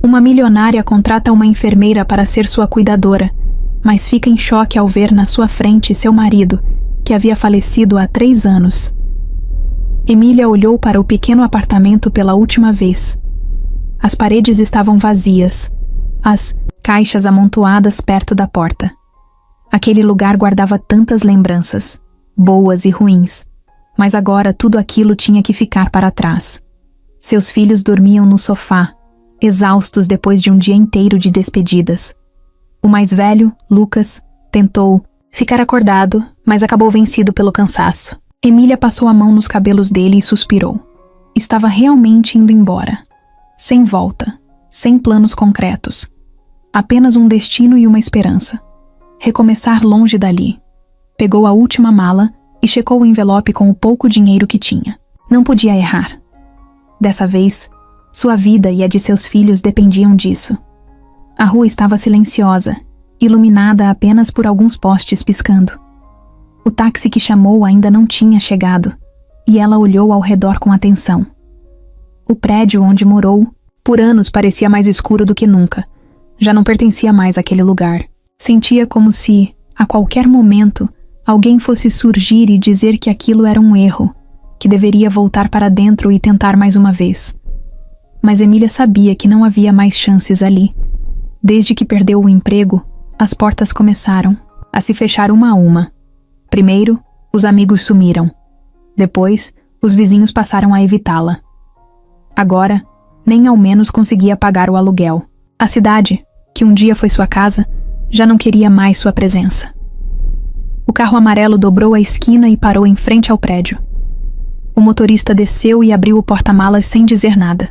Uma milionária contrata uma enfermeira para ser sua cuidadora, mas fica em choque ao ver na sua frente seu marido, que havia falecido há 3 anos. Emília olhou para o pequeno apartamento pela última vez. As paredes estavam vazias, as caixas amontoadas perto da porta. Aquele lugar guardava tantas lembranças, boas e ruins, mas agora tudo aquilo tinha que ficar para trás. Seus filhos dormiam no sofá, exaustos depois de um dia inteiro de despedidas. O mais velho, Lucas, tentou ficar acordado, mas acabou vencido pelo cansaço. Emília passou a mão nos cabelos dele e suspirou. Estava realmente indo embora. Sem volta, sem planos concretos. Apenas um destino e uma esperança. Recomeçar longe dali. Pegou a última mala e checou o envelope com o pouco dinheiro que tinha. Não podia errar. Dessa vez, sua vida e a de seus filhos dependiam disso. A rua estava silenciosa, iluminada apenas por alguns postes piscando. O táxi que chamou ainda não tinha chegado, e ela olhou ao redor com atenção. O prédio onde morou, por anos parecia mais escuro do que nunca. Já não pertencia mais àquele lugar. Sentia como se, a qualquer momento, alguém fosse surgir e dizer que aquilo era um erro, que deveria voltar para dentro e tentar mais uma vez. Mas Emília sabia que não havia mais chances ali. Desde que perdeu o emprego, as portas começaram a se fechar uma a uma. Primeiro, os amigos sumiram. Depois, os vizinhos passaram a evitá-la. Agora, nem ao menos conseguia pagar o aluguel. A cidade, que um dia foi sua casa, já não queria mais sua presença. O carro amarelo dobrou a esquina e parou em frente ao prédio. O motorista desceu e abriu o porta-malas sem dizer nada.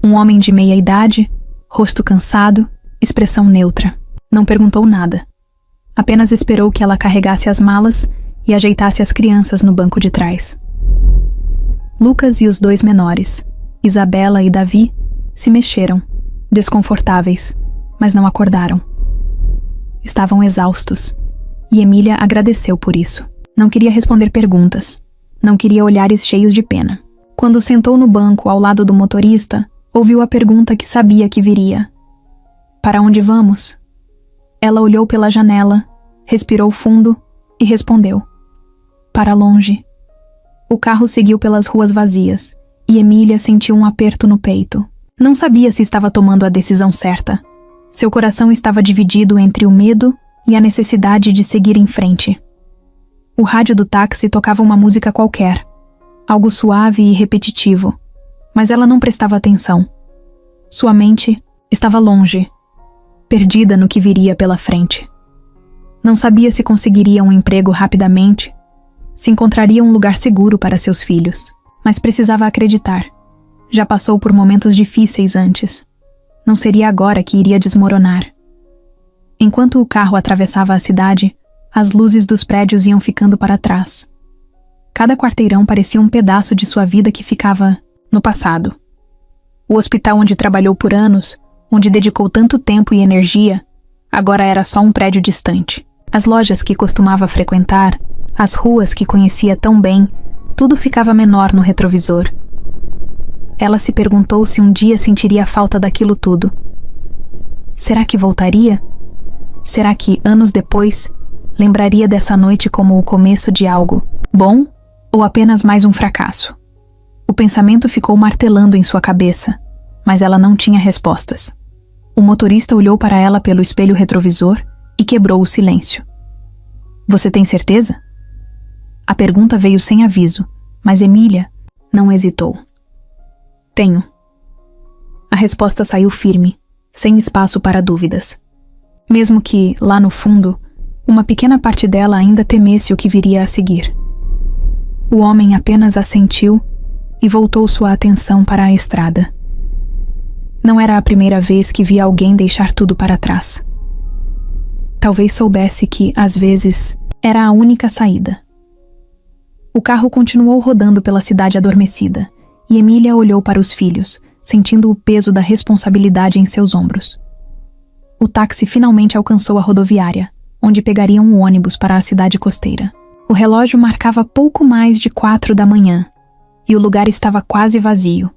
Um homem de meia idade, rosto cansado, expressão neutra. Não perguntou nada. Apenas esperou que ela carregasse as malas e ajeitasse as crianças no banco de trás. Lucas e os 2 menores, Isabela e Davi, se mexeram, desconfortáveis, mas não acordaram. Estavam exaustos, e Emília agradeceu por isso. Não queria responder perguntas. Não queria olhares cheios de pena. Quando sentou no banco ao lado do motorista, ouviu a pergunta que sabia que viria. Para onde vamos? Ela olhou pela janela, respirou fundo e respondeu. Para longe. O carro seguiu pelas ruas vazias, e Emília sentiu um aperto no peito. Não sabia se estava tomando a decisão certa. Seu coração estava dividido entre o medo e a necessidade de seguir em frente. O rádio do táxi tocava uma música qualquer, algo suave e repetitivo, mas ela não prestava atenção. Sua mente estava longe, perdida no que viria pela frente. Não sabia se conseguiria um emprego rapidamente, se encontraria um lugar seguro para seus filhos, mas precisava acreditar. Já passou por momentos difíceis antes. Não seria agora que iria desmoronar. Enquanto o carro atravessava a cidade, as luzes dos prédios iam ficando para trás. Cada quarteirão parecia um pedaço de sua vida que ficava no passado. O hospital onde trabalhou por anos, onde dedicou tanto tempo e energia, agora era só um prédio distante. As lojas que costumava frequentar, as ruas que conhecia tão bem, tudo ficava menor no retrovisor. Ela se perguntou se um dia sentiria falta daquilo tudo. Será que voltaria? Será que, anos depois, lembraria dessa noite como o começo de algo bom ou apenas mais um fracasso? O pensamento ficou martelando em sua cabeça, mas ela não tinha respostas. O motorista olhou para ela pelo espelho retrovisor e quebrou o silêncio. Você tem certeza? A pergunta veio sem aviso, mas Emília não hesitou. Tenho. A resposta saiu firme, sem espaço para dúvidas. Mesmo que, lá no fundo, uma pequena parte dela ainda temesse o que viria a seguir. O homem apenas assentiu e voltou sua atenção para a estrada. Não era a primeira vez que via alguém deixar tudo para trás. Talvez soubesse que, às vezes, era a única saída. O carro continuou rodando pela cidade adormecida, e Emília olhou para os filhos, sentindo o peso da responsabilidade em seus ombros. O táxi finalmente alcançou a rodoviária, onde pegariam um ônibus para a cidade costeira. O relógio marcava pouco mais de 4 da manhã, e o lugar estava quase vazio.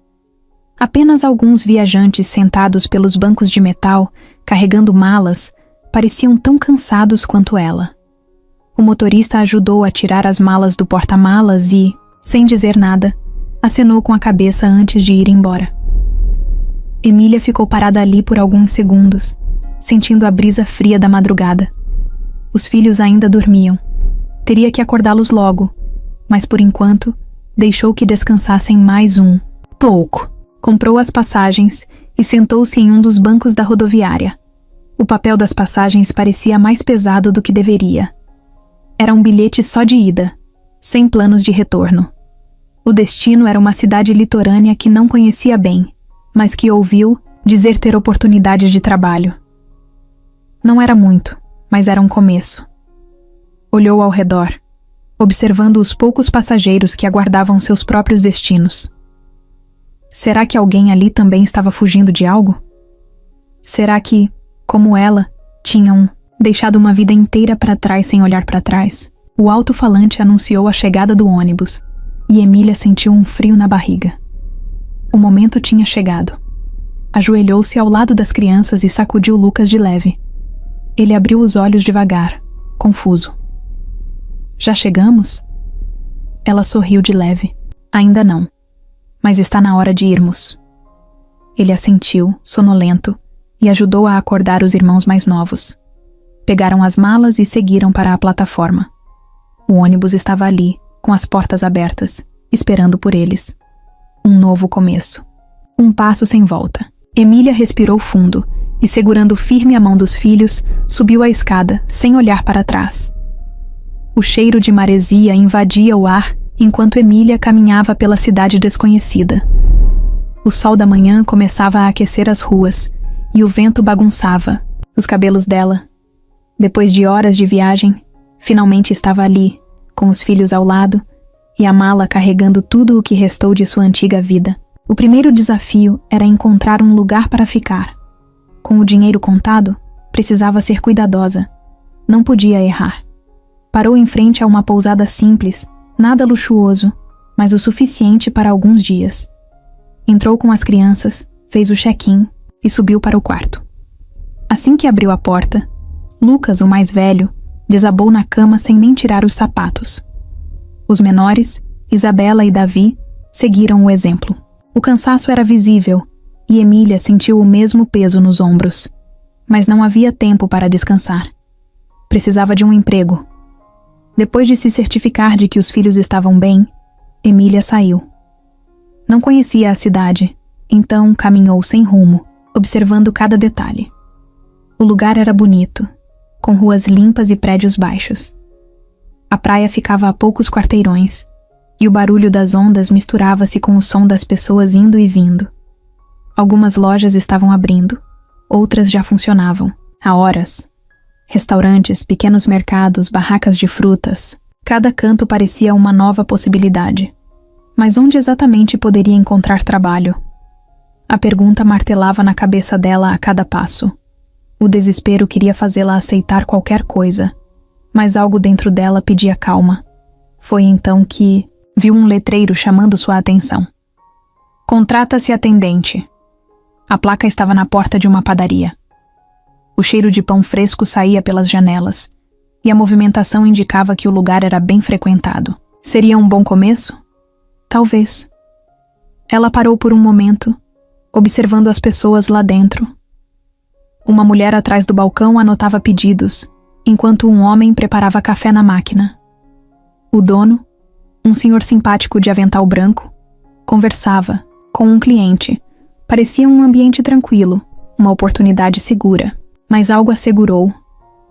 Apenas alguns viajantes sentados pelos bancos de metal, carregando malas, pareciam tão cansados quanto ela. O motorista ajudou a tirar as malas do porta-malas e, sem dizer nada, acenou com a cabeça antes de ir embora. Emília ficou parada ali por alguns segundos, sentindo a brisa fria da madrugada. Os filhos ainda dormiam. Teria que acordá-los logo, mas por enquanto deixou que descansassem mais um pouco. Comprou as passagens e sentou-se em um dos bancos da rodoviária. O papel das passagens parecia mais pesado do que deveria. Era um bilhete só de ida, sem planos de retorno. O destino era uma cidade litorânea que não conhecia bem, mas que ouviu dizer ter oportunidade de trabalho. Não era muito, mas era um começo. Olhou ao redor, observando os poucos passageiros que aguardavam seus próprios destinos. Será que alguém ali também estava fugindo de algo? Será que, como ela, tinham deixado uma vida inteira para trás sem olhar para trás? O alto-falante anunciou a chegada do ônibus, e Emília sentiu um frio na barriga. O momento tinha chegado. Ajoelhou-se ao lado das crianças e sacudiu Lucas de leve. Ele abriu os olhos devagar, confuso. Já chegamos? Ela sorriu de leve. Ainda não. Mas está na hora de irmos. Ele assentiu, sonolento, e ajudou a acordar os irmãos mais novos. Pegaram as malas e seguiram para a plataforma. O ônibus estava ali, com as portas abertas, esperando por eles. Um novo começo. Um passo sem volta. Emília respirou fundo e, segurando firme a mão dos filhos, subiu a escada, sem olhar para trás. O cheiro de maresia invadia o ar enquanto Emília caminhava pela cidade desconhecida. O sol da manhã começava a aquecer as ruas e o vento bagunçava os cabelos dela. Depois de horas de viagem, finalmente estava ali, com os filhos ao lado e a mala carregando tudo o que restou de sua antiga vida. O primeiro desafio era encontrar um lugar para ficar. Com o dinheiro contado, precisava ser cuidadosa. Não podia errar. Parou em frente a uma pousada simples, nada luxuoso, mas o suficiente para alguns dias. Entrou com as crianças, fez o check-in e subiu para o quarto. Assim que abriu a porta, Lucas, o mais velho, desabou na cama sem nem tirar os sapatos. Os menores, Isabela e Davi, seguiram o exemplo. O cansaço era visível e Emília sentiu o mesmo peso nos ombros. Mas não havia tempo para descansar. Precisava de um emprego. Depois de se certificar de que os filhos estavam bem, Emília saiu. Não conhecia a cidade, então caminhou sem rumo, observando cada detalhe. O lugar era bonito, com ruas limpas e prédios baixos. A praia ficava a poucos quarteirões, e o barulho das ondas misturava-se com o som das pessoas indo e vindo. Algumas lojas estavam abrindo, outras já funcionavam, há horas. Restaurantes, pequenos mercados, barracas de frutas. Cada canto parecia uma nova possibilidade. Mas onde exatamente poderia encontrar trabalho? A pergunta martelava na cabeça dela a cada passo. O desespero queria fazê-la aceitar qualquer coisa, mas algo dentro dela pedia calma. Foi então que viu um letreiro chamando sua atenção. Contrata-se atendente. A placa estava na porta de uma padaria. O cheiro de pão fresco saía pelas janelas, e a movimentação indicava que o lugar era bem frequentado. Seria um bom começo? Talvez. Ela parou por um momento, observando as pessoas lá dentro. Uma mulher atrás do balcão anotava pedidos, enquanto um homem preparava café na máquina. O dono, um senhor simpático de avental branco, conversava com um cliente. Parecia um ambiente tranquilo, uma oportunidade segura. Mas algo a segurou.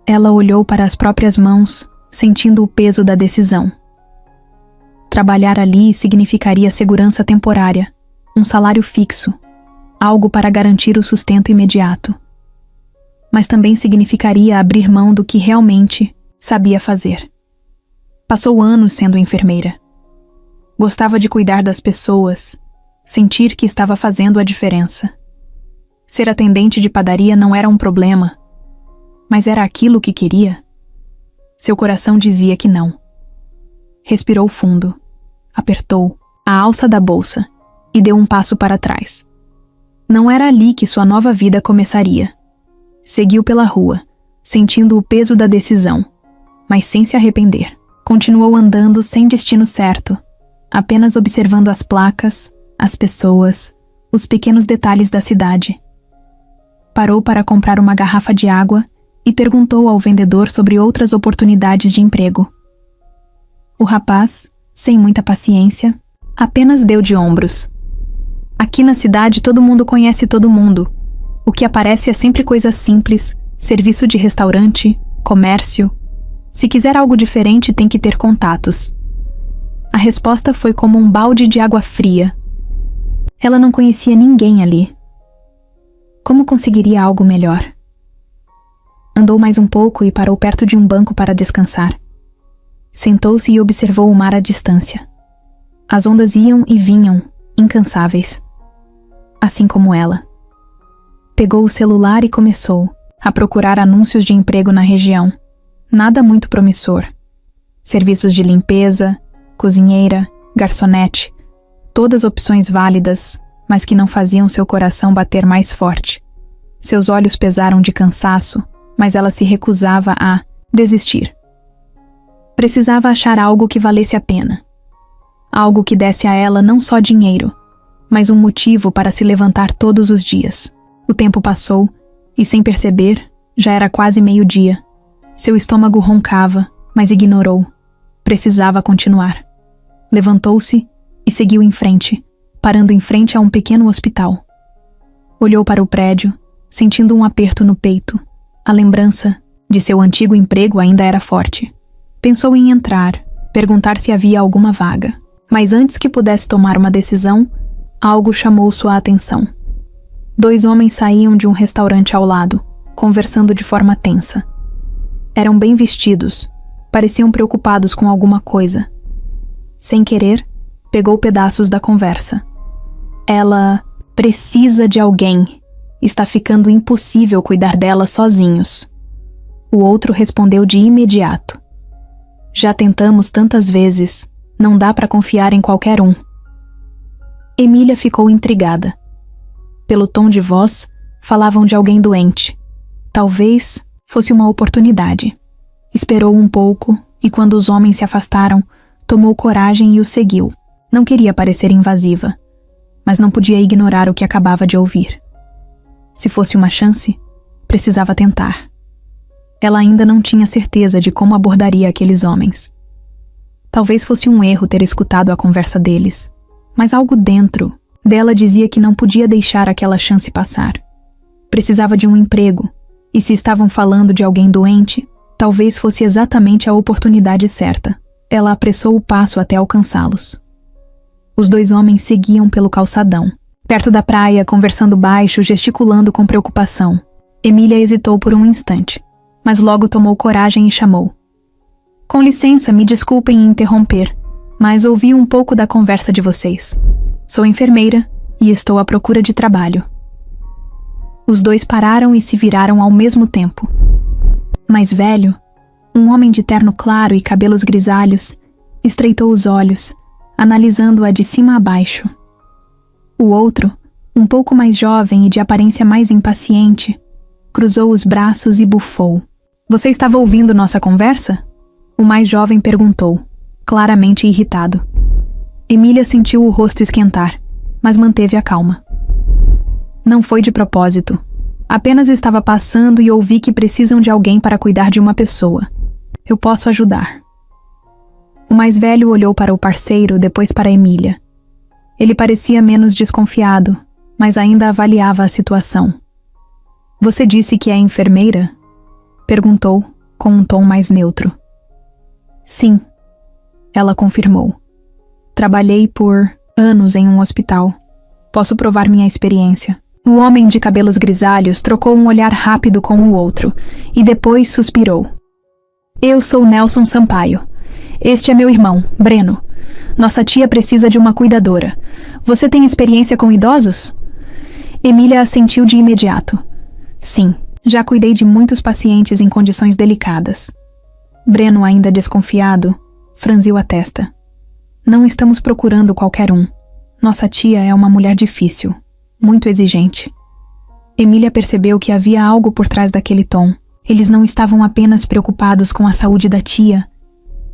Ela olhou para as próprias mãos, sentindo o peso da decisão. Trabalhar ali significaria segurança temporária, um salário fixo, algo para garantir o sustento imediato. Mas também significaria abrir mão do que realmente sabia fazer. Passou anos sendo enfermeira. Gostava de cuidar das pessoas, sentir que estava fazendo a diferença. Ser atendente de padaria não era um problema, mas era aquilo que queria? Seu coração dizia que não. Respirou fundo, apertou a alça da bolsa e deu um passo para trás. Não era ali que sua nova vida começaria. Seguiu pela rua, sentindo o peso da decisão, mas sem se arrepender. Continuou andando sem destino certo, apenas observando as placas, as pessoas, os pequenos detalhes da cidade. Parou para comprar uma garrafa de água e perguntou ao vendedor sobre outras oportunidades de emprego. O rapaz, sem muita paciência, apenas deu de ombros. Aqui na cidade todo mundo conhece todo mundo. O que aparece é sempre coisa simples, serviço de restaurante, comércio. Se quiser algo diferente, tem que ter contatos. A resposta foi como um balde de água fria. Ela não conhecia ninguém ali. Como conseguiria algo melhor? Andou mais um pouco e parou perto de um banco para descansar. Sentou-se e observou o mar à distância. As ondas iam e vinham, incansáveis. Assim como ela. Pegou o celular e começou a procurar anúncios de emprego na região. Nada muito promissor. Serviços de limpeza, cozinheira, garçonete. Todas opções válidas, mas que não faziam seu coração bater mais forte. Seus olhos pesaram de cansaço, mas ela se recusava a desistir. Precisava achar algo que valesse a pena. Algo que desse a ela não só dinheiro, mas um motivo para se levantar todos os dias. O tempo passou, e sem perceber, já era quase meio-dia. Seu estômago roncava, mas ignorou. Precisava continuar. Levantou-se e seguiu em frente, parando em frente a um pequeno hospital. Olhou para o prédio, sentindo um aperto no peito. A lembrança de seu antigo emprego ainda era forte. Pensou em entrar, perguntar se havia alguma vaga. Mas antes que pudesse tomar uma decisão, algo chamou sua atenção. 2 homens saíam de um restaurante ao lado, conversando de forma tensa. Eram bem vestidos, pareciam preocupados com alguma coisa. Sem querer, pegou pedaços da conversa. Ela precisa de alguém. Está ficando impossível cuidar dela sozinhos. O outro respondeu de imediato. Já tentamos tantas vezes, não dá para confiar em qualquer um. Emília ficou intrigada. Pelo tom de voz, falavam de alguém doente. Talvez fosse uma oportunidade. Esperou um pouco e, quando os homens se afastaram, tomou coragem e os seguiu. Não queria parecer invasiva, mas não podia ignorar o que acabava de ouvir. Se fosse uma chance, precisava tentar. Ela ainda não tinha certeza de como abordaria aqueles homens. Talvez fosse um erro ter escutado a conversa deles, mas algo dentro dela dizia que não podia deixar aquela chance passar. Precisava de um emprego, e se estavam falando de alguém doente, talvez fosse exatamente a oportunidade certa. Ela apressou o passo até alcançá-los. Os 2 homens seguiam pelo calçadão, perto da praia, conversando baixo, gesticulando com preocupação. Emília hesitou por um instante, mas logo tomou coragem e chamou. Com licença, me desculpem interromper, mas ouvi um pouco da conversa de vocês. Sou enfermeira e estou à procura de trabalho. Os 2 pararam e se viraram ao mesmo tempo. Mais velho, um homem de terno claro e cabelos grisalhos, estreitou os olhos, analisando-a de cima a baixo. O outro, um pouco mais jovem e de aparência mais impaciente, cruzou os braços e bufou. Você estava ouvindo nossa conversa? O mais jovem perguntou, claramente irritado. Emília sentiu o rosto esquentar, mas manteve a calma. Não foi de propósito. Apenas estava passando e ouvi que precisam de alguém para cuidar de uma pessoa. Eu posso ajudar. O mais velho olhou para o parceiro, depois para Emília. Ele parecia menos desconfiado, mas ainda avaliava a situação. Você disse que é enfermeira? Perguntou, com um tom mais neutro. Sim, ela confirmou. Trabalhei por anos em um hospital. Posso provar minha experiência. O homem de cabelos grisalhos trocou um olhar rápido com o outro e depois suspirou. Eu sou Nelson Sampaio. Este é meu irmão, Breno. Nossa tia precisa de uma cuidadora. Você tem experiência com idosos? Emília assentiu de imediato. Sim, já cuidei de muitos pacientes em condições delicadas. Breno, ainda desconfiado, franziu a testa. Não estamos procurando qualquer um. Nossa tia é uma mulher difícil. muito exigente. Emília percebeu que havia algo por trás daquele tom. Eles não estavam apenas preocupados com a saúde da tia,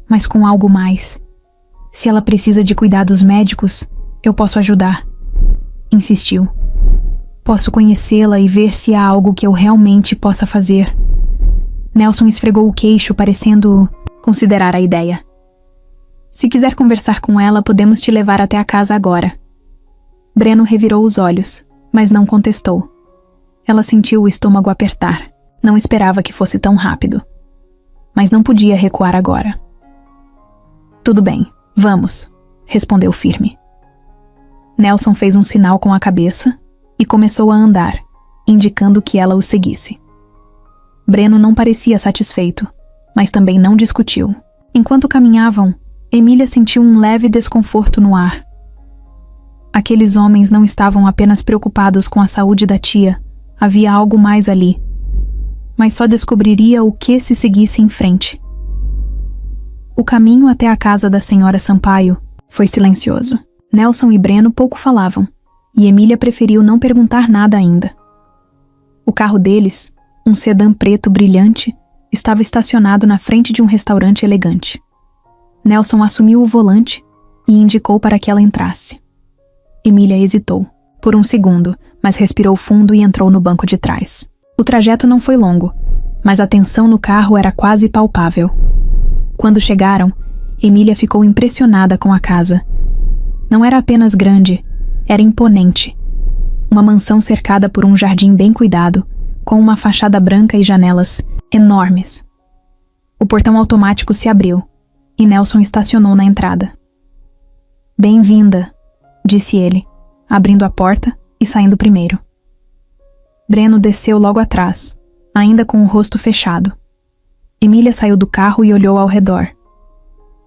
mas com algo mais. Se ela precisa de cuidados médicos, eu posso ajudar. Insistiu. Posso conhecê-la e ver se há algo que eu realmente possa fazer. Nelson esfregou o queixo, parecendo considerar a ideia. Se quiser conversar com ela, podemos te levar até a casa agora. Breno revirou os olhos, mas não contestou. Ela sentiu o estômago apertar. Não esperava que fosse tão rápido. Mas não podia recuar agora. Tudo bem, vamos, respondeu firme. Nelson fez um sinal com a cabeça e começou a andar, indicando que ela o seguisse. Breno não parecia satisfeito, mas também não discutiu. Enquanto caminhavam, Emília sentiu um leve desconforto no ar. Aqueles homens não estavam apenas preocupados com a saúde da tia, havia algo mais ali. Mas só descobriria o que se seguisse em frente. O caminho até a casa da senhora Sampaio foi silencioso. Nelson e Breno pouco falavam, e Emília preferiu não perguntar nada ainda. O carro deles, um sedã preto brilhante, estava estacionado na frente de um restaurante elegante. Nelson assumiu o volante e indicou para que ela entrasse. Emília hesitou, por um segundo, mas respirou fundo e entrou no banco de trás. O trajeto não foi longo, mas a tensão no carro era quase palpável. Quando chegaram, Emília ficou impressionada com a casa. Não era apenas grande, era imponente. Uma mansão cercada por um jardim bem cuidado, com uma fachada branca e janelas enormes. O portão automático se abriu e Nelson estacionou na entrada. "Bem-vinda", disse ele, abrindo a porta e saindo primeiro. Breno desceu logo atrás, ainda com o rosto fechado. Emília saiu do carro e olhou ao redor.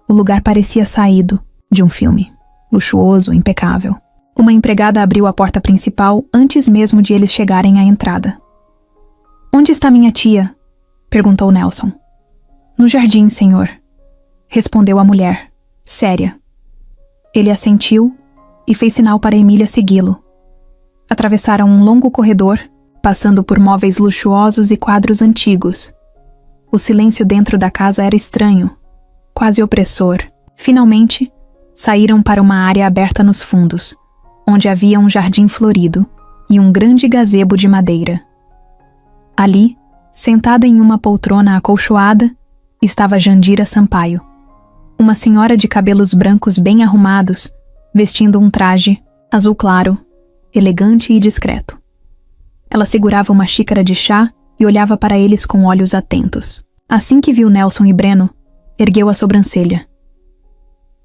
O lugar parecia saído de um filme, luxuoso, impecável. Uma empregada abriu a porta principal antes mesmo de eles chegarem à entrada. "Onde está minha tia?", perguntou Nelson. "No jardim, senhor", respondeu a mulher, séria. Ele assentiu e fez sinal para Emília segui-lo. Atravessaram um longo corredor, passando por móveis luxuosos e quadros antigos. O silêncio dentro da casa era estranho, quase opressor. Finalmente, saíram para uma área aberta nos fundos, onde havia um jardim florido e um grande gazebo de madeira. Ali, sentada em uma poltrona acolchoada, estava Jandira Sampaio, uma senhora de cabelos brancos bem arrumados, vestindo um traje azul claro, elegante e discreto. Ela segurava uma xícara de chá e olhava para eles com olhos atentos. Assim que viu Nelson e Breno, ergueu a sobrancelha.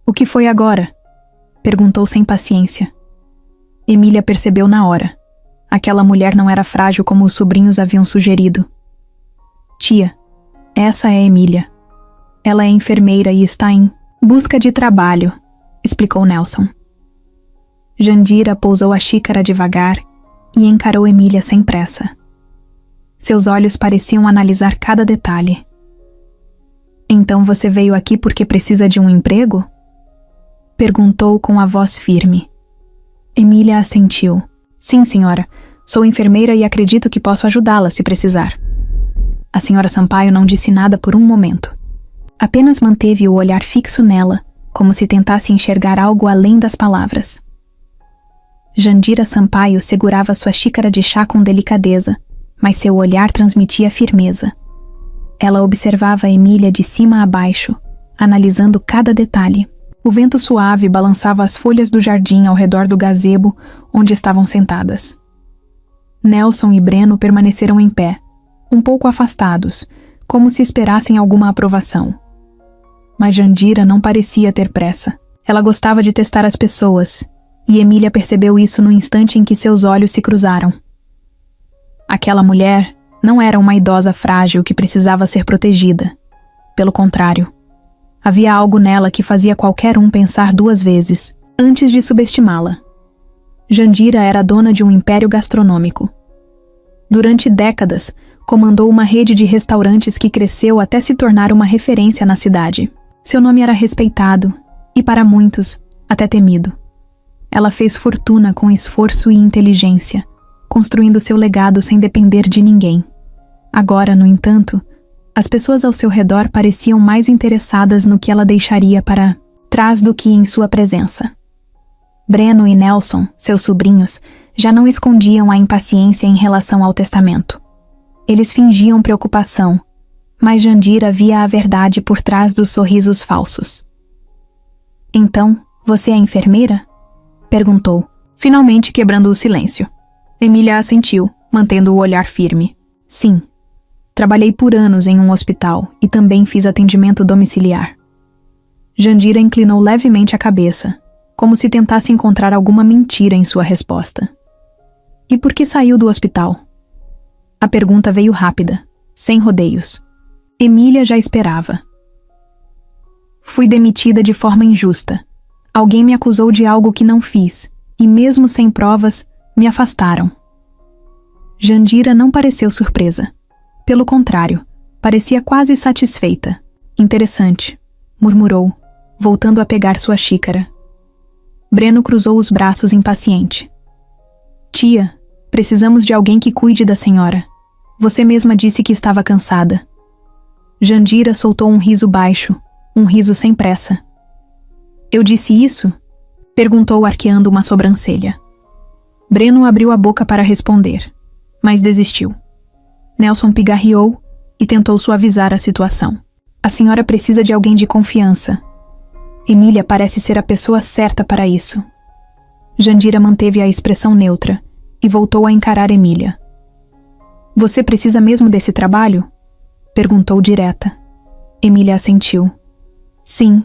"O que foi agora?", perguntou sem paciência. Emília percebeu na hora. Aquela mulher não era frágil como os sobrinhos haviam sugerido. "Tia, essa é Emília. Ela é enfermeira e está em busca de trabalho", explicou Nelson. Jandira pousou a xícara devagar e encarou Emília sem pressa. Seus olhos pareciam analisar cada detalhe. "Então você veio aqui porque precisa de um emprego?", perguntou com a voz firme. Emília assentiu. "Sim, senhora. Sou enfermeira e acredito que posso ajudá-la se precisar." A senhora Sampaio não disse nada por um momento. Apenas manteve o olhar fixo nela, como se tentasse enxergar algo além das palavras. Jandira Sampaio segurava sua xícara de chá com delicadeza, mas seu olhar transmitia firmeza. Ela observava Emília de cima a baixo, analisando cada detalhe. O vento suave balançava as folhas do jardim ao redor do gazebo onde estavam sentadas. Nelson e Breno permaneceram em pé, um pouco afastados, como se esperassem alguma aprovação. Mas Jandira não parecia ter pressa. Ela gostava de testar as pessoas, e Emília percebeu isso no instante em que seus olhos se cruzaram. Aquela mulher não era uma idosa frágil que precisava ser protegida. Pelo contrário, havia algo nela que fazia qualquer um pensar duas vezes, antes de subestimá-la. Jandira era dona de um império gastronômico. Durante décadas, comandou uma rede de restaurantes que cresceu até se tornar uma referência na cidade. Seu nome era respeitado e, para muitos, até temido. Ela fez fortuna com esforço e inteligência, construindo seu legado sem depender de ninguém. Agora, no entanto, as pessoas ao seu redor pareciam mais interessadas no que ela deixaria para trás do que em sua presença. Breno e Nelson, seus sobrinhos, já não escondiam a impaciência em relação ao testamento. Eles fingiam preocupação, mas Jandira via a verdade por trás dos sorrisos falsos. "Então, você é enfermeira?" perguntou, finalmente quebrando o silêncio. Emília assentiu, mantendo o olhar firme. "Sim. Trabalhei por anos em um hospital e também fiz atendimento domiciliar." Jandira inclinou levemente a cabeça, como se tentasse encontrar alguma mentira em sua resposta. "E por que saiu do hospital?" A pergunta veio rápida, sem rodeios. Emília já esperava. "Fui demitida de forma injusta. Alguém me acusou de algo que não fiz, e mesmo sem provas, me afastaram." Jandira não pareceu surpresa. Pelo contrário, parecia quase satisfeita. "Interessante", murmurou, voltando a pegar sua xícara. Breno cruzou os braços impaciente. "Tia, precisamos de alguém que cuide da senhora. Você mesma disse que estava cansada." Jandira soltou um riso baixo, um riso sem pressa. "Eu disse isso?" perguntou arqueando uma sobrancelha. Breno abriu a boca para responder, mas desistiu. Nelson pigarreou e tentou suavizar a situação. "A senhora precisa de alguém de confiança. Emília parece ser a pessoa certa para isso." Jandira manteve a expressão neutra e voltou a encarar Emília. "Você precisa mesmo desse trabalho?" perguntou direta. Emília assentiu. "Sim."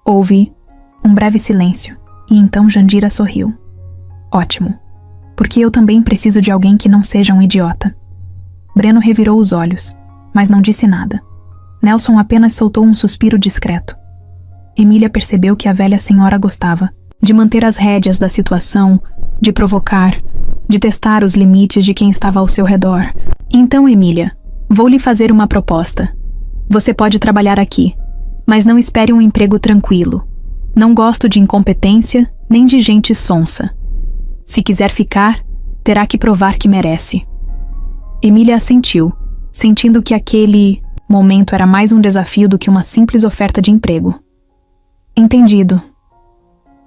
Houve um breve silêncio, e então Jandira sorriu. "Ótimo, porque eu também preciso de alguém que não seja um idiota." Breno revirou os olhos, mas não disse nada. Nelson apenas soltou um suspiro discreto. Emília percebeu que a velha senhora gostava de manter as rédeas da situação, de provocar, de testar os limites de quem estava ao seu redor. "Então, Emília, vou lhe fazer uma proposta. Você pode trabalhar aqui, mas não espere um emprego tranquilo. Não gosto de incompetência nem de gente sonsa. Se quiser ficar, terá que provar que merece." Emília assentiu, sentindo que aquele momento era mais um desafio do que uma simples oferta de emprego. "Entendido."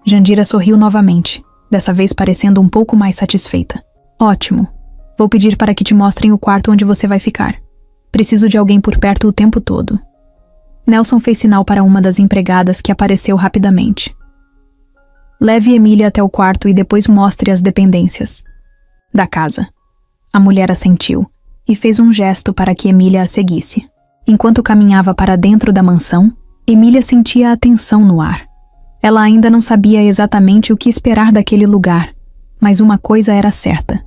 Jandira sorriu novamente, dessa vez parecendo um pouco mais satisfeita. "Ótimo. Vou pedir para que te mostrem o quarto onde você vai ficar. Preciso de alguém por perto o tempo todo." Nelson fez sinal para uma das empregadas que apareceu rapidamente. "Leve Emília até o quarto e depois mostre as dependências da casa." A mulher assentiu e fez um gesto para que Emília a seguisse. Enquanto caminhava para dentro da mansão, Emília sentia a tensão no ar. Ela ainda não sabia exatamente o que esperar daquele lugar, mas uma coisa era certa.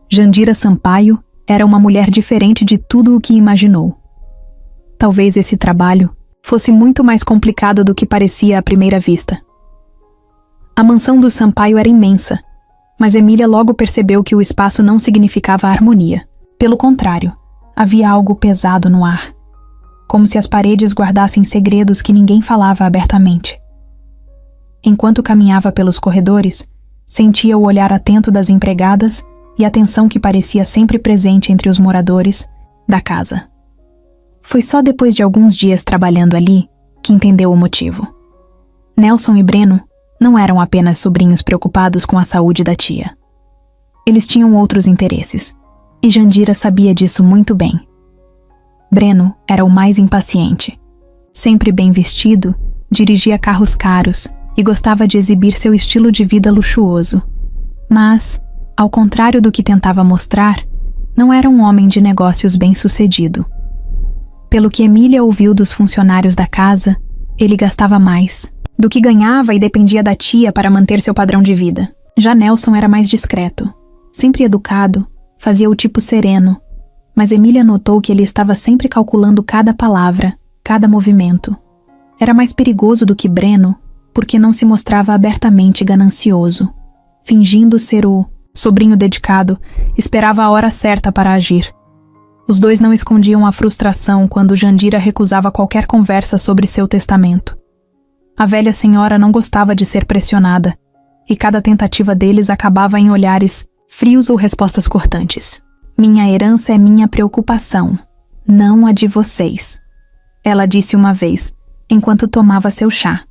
Jandira Sampaio era uma mulher diferente de tudo o que imaginou. Talvez esse trabalho fosse muito mais complicado do que parecia à primeira vista. A mansão do Sampaio era imensa, mas Emília logo percebeu que o espaço não significava harmonia. Pelo contrário, havia algo pesado no ar, como se as paredes guardassem segredos que ninguém falava abertamente. Enquanto caminhava pelos corredores, sentia o olhar atento das empregadas e a tensão que parecia sempre presente entre os moradores da casa. Foi só depois de alguns dias trabalhando ali que entendeu o motivo. Nelson e Breno não eram apenas sobrinhos preocupados com a saúde da tia. Eles tinham outros interesses, e Jandira sabia disso muito bem. Breno era o mais impaciente. Sempre bem vestido, dirigia carros caros e gostava de exibir seu estilo de vida luxuoso. Mas, ao contrário do que tentava mostrar, não era um homem de negócios bem-sucedido. Pelo que Emília ouviu dos funcionários da casa, ele gastava mais do que ganhava e dependia da tia para manter seu padrão de vida. Já Nelson era mais discreto, sempre educado, fazia o tipo sereno, mas Emília notou que ele estava sempre calculando cada palavra, cada movimento. Era mais perigoso do que Breno, porque não se mostrava abertamente ganancioso. Fingindo ser o sobrinho dedicado, esperava a hora certa para agir. Os dois não escondiam a frustração quando Jandira recusava qualquer conversa sobre seu testamento. A velha senhora não gostava de ser pressionada, e cada tentativa deles acabava em olhares frios ou respostas cortantes. Minha herança é minha preocupação, não a de vocês, ela disse uma vez, enquanto tomava seu chá.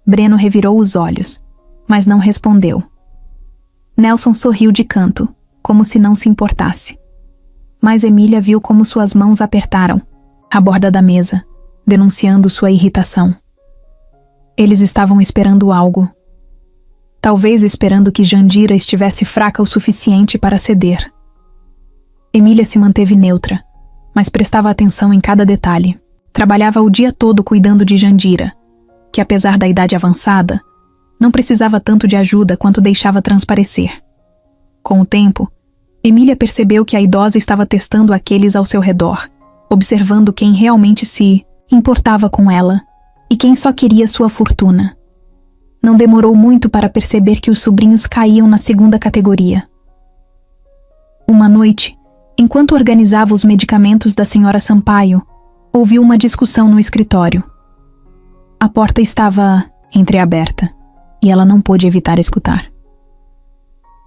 Breno revirou os olhos, mas não respondeu. Nelson sorriu de canto, como se não se importasse. Mas Emília viu como suas mãos apertaram a borda da mesa, denunciando sua irritação. Eles estavam esperando algo. Talvez esperando que Jandira estivesse fraca o suficiente para ceder. Emília se manteve neutra, mas prestava atenção em cada detalhe. Trabalhava o dia todo cuidando de Jandira, que apesar da idade avançada, não precisava tanto de ajuda quanto deixava transparecer. Com o tempo, Emília percebeu que a idosa estava testando aqueles ao seu redor, observando quem realmente se importava com ela e quem só queria sua fortuna. Não demorou muito para perceber que os sobrinhos caíam na segunda categoria. Uma noite, enquanto organizava os medicamentos da senhora Sampaio, ouviu uma discussão no escritório. A porta estava entreaberta e ela não pôde evitar escutar.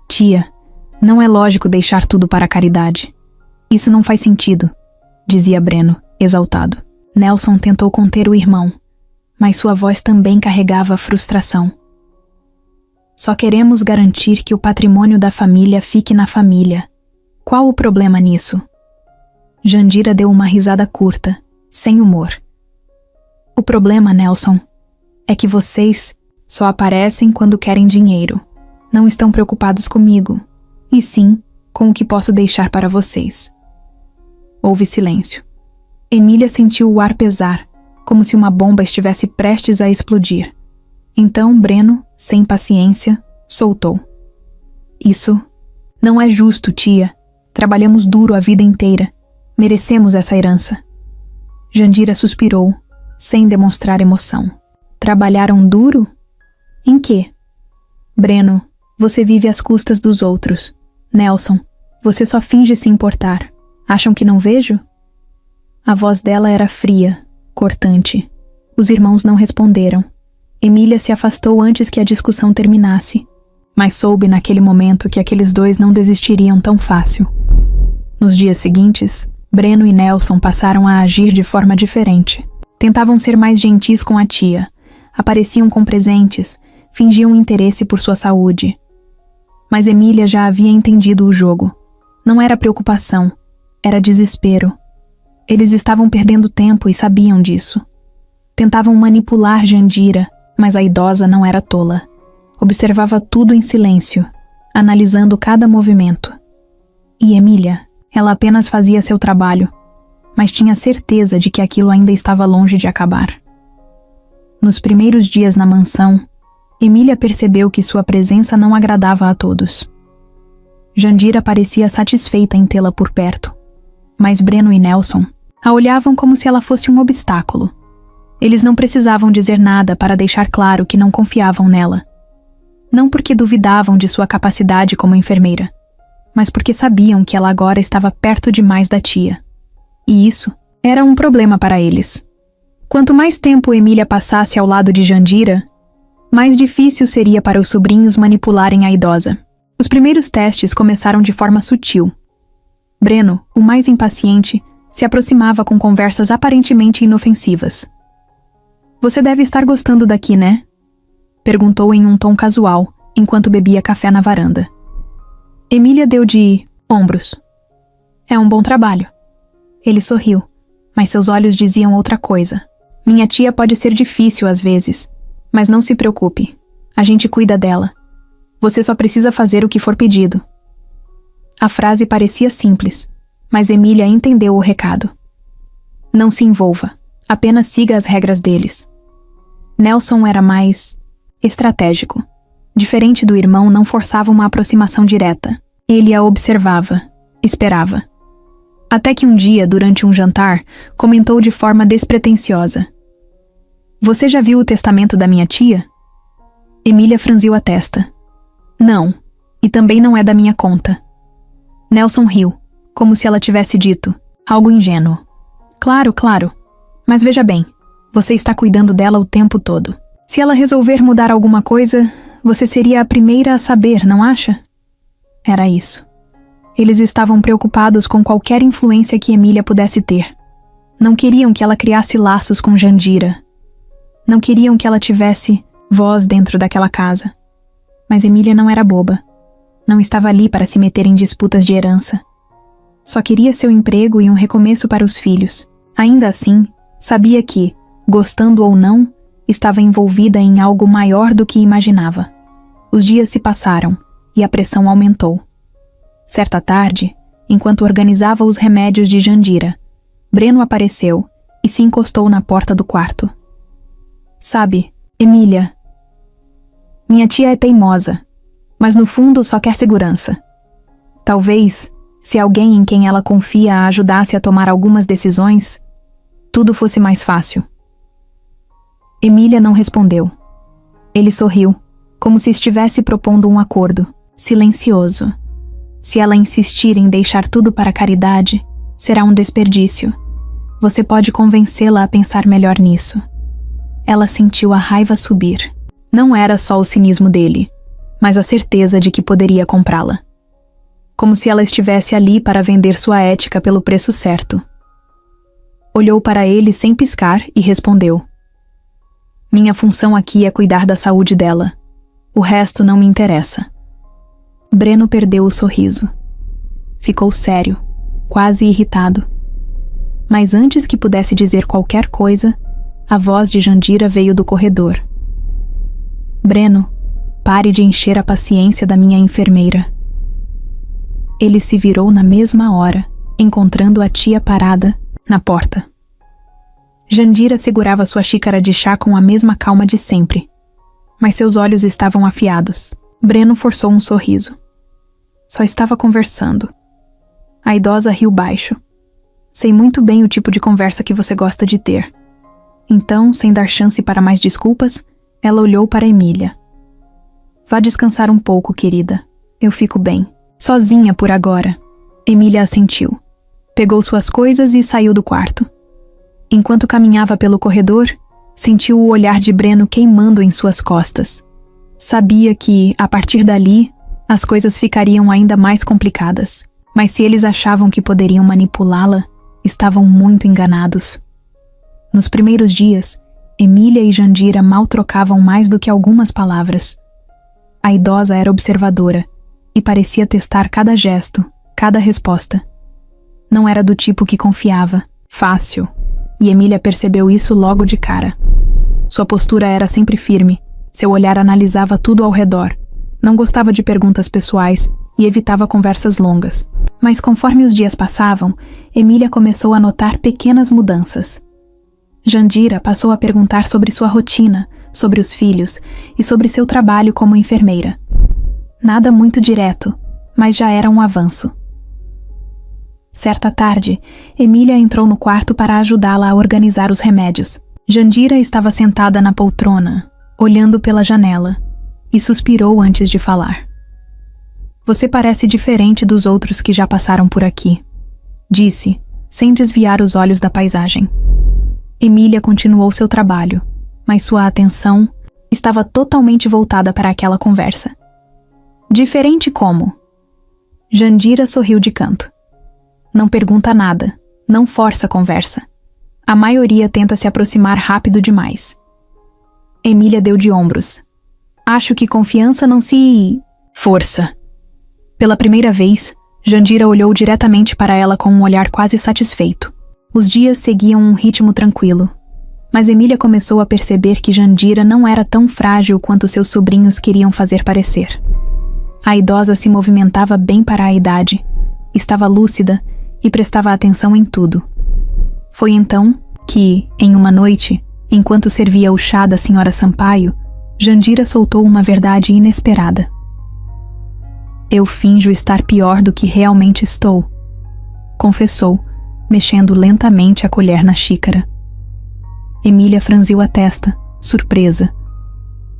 Tia, não é lógico deixar tudo para a caridade. Isso não faz sentido, dizia Breno, exaltado. Nelson tentou conter o irmão, mas sua voz também carregava frustração. Só queremos garantir que o patrimônio da família fique na família. Qual o problema nisso? Jandira deu uma risada curta, sem humor. O problema, Nelson, é que vocês só aparecem quando querem dinheiro. Não estão preocupados comigo, e sim com o que posso deixar para vocês. Houve silêncio. Emília sentiu o ar pesar, como se uma bomba estivesse prestes a explodir. Então Breno, sem paciência, soltou. Isso não é justo, tia. Trabalhamos duro a vida inteira. Merecemos essa herança. Jandira suspirou, sem demonstrar emoção. Trabalharam duro? Em quê? Breno, você vive às custas dos outros. Nelson, você só finge se importar. Acham que não vejo? A voz dela era fria, cortante. Os irmãos não responderam. Emília se afastou antes que a discussão terminasse, mas soube naquele momento que aqueles dois não desistiriam tão fácil. Nos dias seguintes, Breno e Nelson passaram a agir de forma diferente. Tentavam ser mais gentis com a tia, apareciam com presentes, fingiam interesse por sua saúde. Mas Emília já havia entendido o jogo. Não era preocupação, era desespero. Eles estavam perdendo tempo e sabiam disso. Tentavam manipular Jandira, mas a idosa não era tola. Observava tudo em silêncio, analisando cada movimento. E Emília, ela apenas fazia seu trabalho, mas tinha certeza de que aquilo ainda estava longe de acabar. Nos primeiros dias na mansão, Emília percebeu que sua presença não agradava a todos. Jandira parecia satisfeita em tê-la por perto, mas Breno e Nelson a olhavam como se ela fosse um obstáculo. Eles não precisavam dizer nada para deixar claro que não confiavam nela. Não porque duvidavam de sua capacidade como enfermeira, mas porque sabiam que ela agora estava perto demais da tia. E isso era um problema para eles. Quanto mais tempo Emília passasse ao lado de Jandira, mais difícil seria para os sobrinhos manipularem a idosa. Os primeiros testes começaram de forma sutil. Breno, o mais impaciente, se aproximava com conversas aparentemente inofensivas. Você deve estar gostando daqui, né? Perguntou em um tom casual, enquanto bebia café na varanda. Emília deu de ombros. É um bom trabalho. Ele sorriu, mas seus olhos diziam outra coisa. Minha tia pode ser difícil às vezes, mas não se preocupe. A gente cuida dela. Você só precisa fazer o que for pedido. A frase parecia simples, mas Emília entendeu o recado. Não se envolva. Apenas siga as regras deles. Nelson era mais estratégico. Diferente do irmão, não forçava uma aproximação direta. Ele a observava, esperava. Até que um dia, durante um jantar, comentou de forma despretensiosa. Você já viu o testamento da minha tia? Emília franziu a testa. Não, e também não é da minha conta. Nelson riu, como se ela tivesse dito, algo ingênuo. Claro, claro. Mas veja bem, você está cuidando dela o tempo todo. Se ela resolver mudar alguma coisa, Você seria a primeira a saber, não acha? Era isso. Eles estavam preocupados com qualquer influência que Emília pudesse ter. Não queriam que ela criasse laços com Jandira. Não queriam que ela tivesse voz dentro daquela casa. Mas Emília não era boba. Não estava ali para se meter em disputas de herança. Só queria seu emprego e um recomeço para os filhos. Ainda assim, sabia que, gostando ou não, estava envolvida em algo maior do que imaginava. Os dias se passaram e a pressão aumentou. Certa tarde, enquanto organizava os remédios de Jandira, Breno apareceu e se encostou na porta do quarto. Sabe, Emília, minha tia é teimosa, mas no fundo só quer segurança. Talvez, se alguém em quem ela confia a ajudasse a tomar algumas decisões, tudo fosse mais fácil. Emília não respondeu. Ele sorriu, como se estivesse propondo um acordo, silencioso. Se ela insistir em deixar tudo para a caridade, será um desperdício. Você pode convencê-la a pensar melhor nisso. Ela sentiu a raiva subir. Não era só o cinismo dele, mas a certeza de que poderia comprá-la. Como se ela estivesse ali para vender sua ética pelo preço certo. Olhou para ele sem piscar e respondeu: minha função aqui é cuidar da saúde dela. O resto não me interessa. Breno perdeu o sorriso. Ficou sério, quase irritado. Mas antes que pudesse dizer qualquer coisa, a voz de Jandira veio do corredor. Breno, pare de encher a paciência da minha enfermeira. Ele se virou na mesma hora, encontrando a tia parada na porta. Jandira segurava sua xícara de chá com a mesma calma de sempre, mas seus olhos estavam afiados. Breno forçou um sorriso. Só estava conversando. A idosa riu baixo. Sei muito bem o tipo de conversa que você gosta de ter. Então, sem dar chance para mais desculpas, ela olhou para Emília. Vá descansar um pouco, querida. Eu fico bem. Sozinha por agora. Emília assentiu. Pegou suas coisas e saiu do quarto. Enquanto caminhava pelo corredor, sentiu o olhar de Breno queimando em suas costas. Sabia que, a partir dali, as coisas ficariam ainda mais complicadas. Mas se eles achavam que poderiam manipulá-la, estavam muito enganados. Nos primeiros dias, Emília e Jandira mal trocavam mais do que algumas palavras. A idosa era observadora e parecia testar cada gesto, cada resposta. Não era do tipo que confiava, fácil, e Emília percebeu isso logo de cara. Sua postura era sempre firme, seu olhar analisava tudo ao redor. Não gostava de perguntas pessoais e evitava conversas longas. Mas conforme os dias passavam, Emília começou a notar pequenas mudanças. Jandira passou a perguntar sobre sua rotina, sobre os filhos e sobre seu trabalho como enfermeira. Nada muito direto, mas já era um avanço. Certa tarde, Emília entrou no quarto para ajudá-la a organizar os remédios. Jandira estava sentada na poltrona, olhando pela janela, e suspirou antes de falar. Você parece diferente dos outros que já passaram por aqui, disse, sem desviar os olhos da paisagem. Emília continuou seu trabalho, mas sua atenção estava totalmente voltada para aquela conversa. Diferente como? Jandira sorriu de canto. Não pergunta nada, não força a conversa. A maioria tenta se aproximar rápido demais. Emília deu de ombros. Acho que confiança não se... força. Pela primeira vez, Jandira olhou diretamente para ela com um olhar quase satisfeito. Os dias seguiam um ritmo tranquilo, mas Emília começou a perceber que Jandira não era tão frágil quanto seus sobrinhos queriam fazer parecer. A idosa se movimentava bem para a idade, estava lúcida e prestava atenção em tudo. Foi então que, em uma noite, enquanto servia o chá da senhora Sampaio, Jandira soltou uma verdade inesperada. Eu finjo estar pior do que realmente estou, confessou, mexendo lentamente a colher na xícara. Emília franziu a testa, surpresa,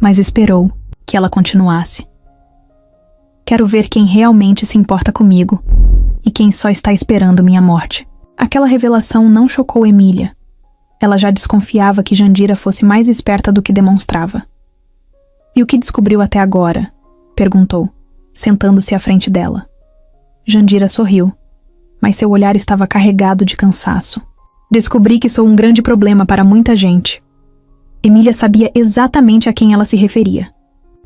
mas esperou que ela continuasse. Quero ver quem realmente se importa comigo e quem só está esperando minha morte. Aquela revelação não chocou Emília. Ela já desconfiava que Jandira fosse mais esperta do que demonstrava. E o que descobriu até agora? Perguntou, sentando-se à frente dela. Jandira sorriu, mas seu olhar estava carregado de cansaço. Descobri que sou um grande problema para muita gente. Emília sabia exatamente a quem ela se referia.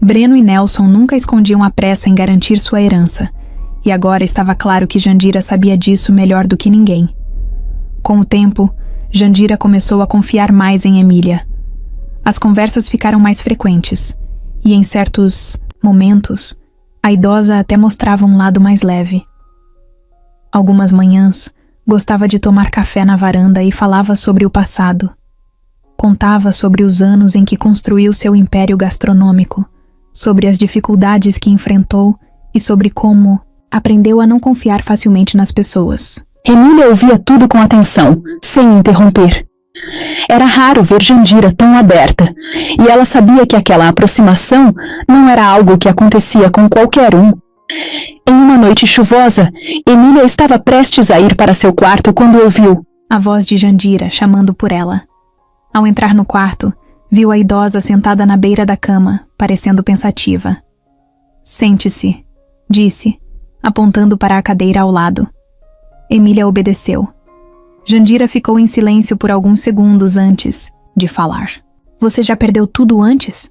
Breno e Nelson nunca escondiam a pressa em garantir sua herança, e agora estava claro que Jandira sabia disso melhor do que ninguém. Com o tempo, Jandira começou a confiar mais em Emília. As conversas ficaram mais frequentes, e em certos momentos, a idosa até mostrava um lado mais leve. Algumas manhãs, gostava de tomar café na varanda e falava sobre o passado. Contava sobre os anos em que construiu seu império gastronômico, sobre as dificuldades que enfrentou e sobre como aprendeu a não confiar facilmente nas pessoas. Emília ouvia tudo com atenção, sem interromper. Era raro ver Jandira tão aberta, e ela sabia que aquela aproximação não era algo que acontecia com qualquer um. Em uma noite chuvosa, Emília estava prestes a ir para seu quarto quando ouviu a voz de Jandira chamando por ela. Ao entrar no quarto, viu a idosa sentada na beira da cama, parecendo pensativa. "Sente-se", disse, apontando para a cadeira ao lado. Emília obedeceu. Jandira ficou em silêncio por alguns segundos antes de falar. "Você já perdeu tudo antes?"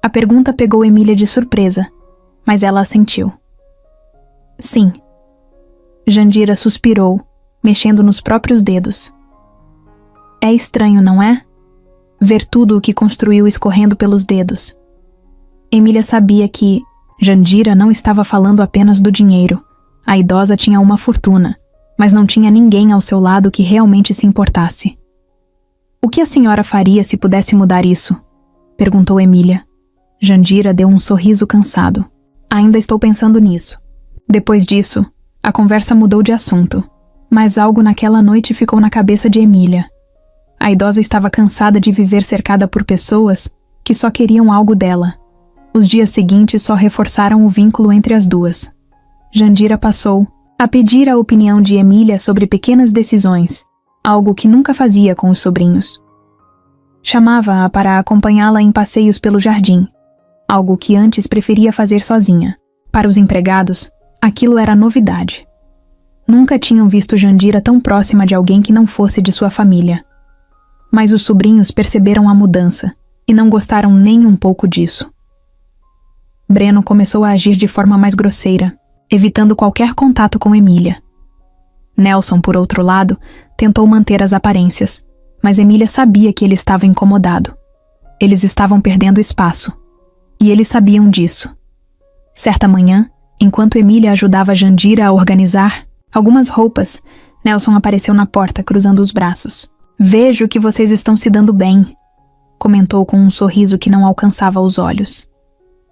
A pergunta pegou Emília de surpresa, mas ela assentiu. "Sim." Jandira suspirou, mexendo nos próprios dedos. "É estranho, não é? Ver tudo o que construiu escorrendo pelos dedos." Emília sabia que Jandira não estava falando apenas do dinheiro. A idosa tinha uma fortuna, mas não tinha ninguém ao seu lado que realmente se importasse. "O que a senhora faria se pudesse mudar isso?" perguntou Emília. Jandira deu um sorriso cansado. "Ainda estou pensando nisso." Depois disso, a conversa mudou de assunto, mas algo naquela noite ficou na cabeça de Emília. A idosa estava cansada de viver cercada por pessoas que só queriam algo dela. Os dias seguintes só reforçaram o vínculo entre as duas. Jandira passou a pedir a opinião de Emília sobre pequenas decisões, algo que nunca fazia com os sobrinhos. Chamava-a para acompanhá-la em passeios pelo jardim, algo que antes preferia fazer sozinha. Para os empregados, aquilo era novidade. Nunca tinham visto Jandira tão próxima de alguém que não fosse de sua família. Mas os sobrinhos perceberam a mudança e não gostaram nem um pouco disso. Breno começou a agir de forma mais grosseira, evitando qualquer contato com Emília. Nelson, por outro lado, tentou manter as aparências, mas Emília sabia que ele estava incomodado. Eles estavam perdendo espaço, e eles sabiam disso. Certa manhã, enquanto Emília ajudava Jandira a organizar algumas roupas, Nelson apareceu na porta, cruzando os braços. "Vejo que vocês estão se dando bem", comentou com um sorriso que não alcançava os olhos.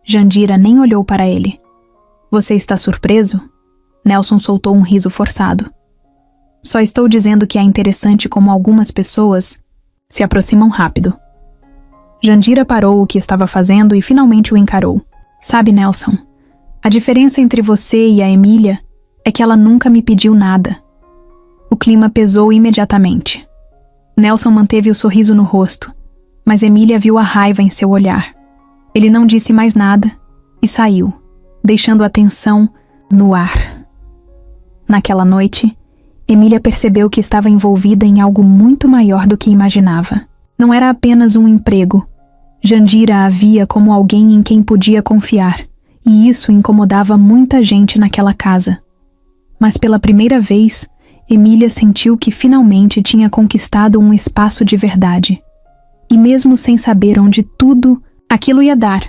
Jandira nem olhou para ele. "Você está surpreso?" Nelson soltou um riso forçado. "Só estou dizendo que é interessante como algumas pessoas se aproximam rápido." Jandira parou o que estava fazendo e finalmente o encarou. "Sabe, Nelson, a diferença entre você e a Emília é que ela nunca me pediu nada." O clima pesou imediatamente. Nelson manteve o sorriso no rosto, mas Emília viu a raiva em seu olhar. Ele não disse mais nada e saiu, deixando a tensão no ar. Naquela noite, Emília percebeu que estava envolvida em algo muito maior do que imaginava. Não era apenas um emprego. Jandira a via como alguém em quem podia confiar, e isso incomodava muita gente naquela casa. Mas pela primeira vez, Emília sentiu que finalmente tinha conquistado um espaço de verdade. E mesmo sem saber onde tudo aquilo ia dar,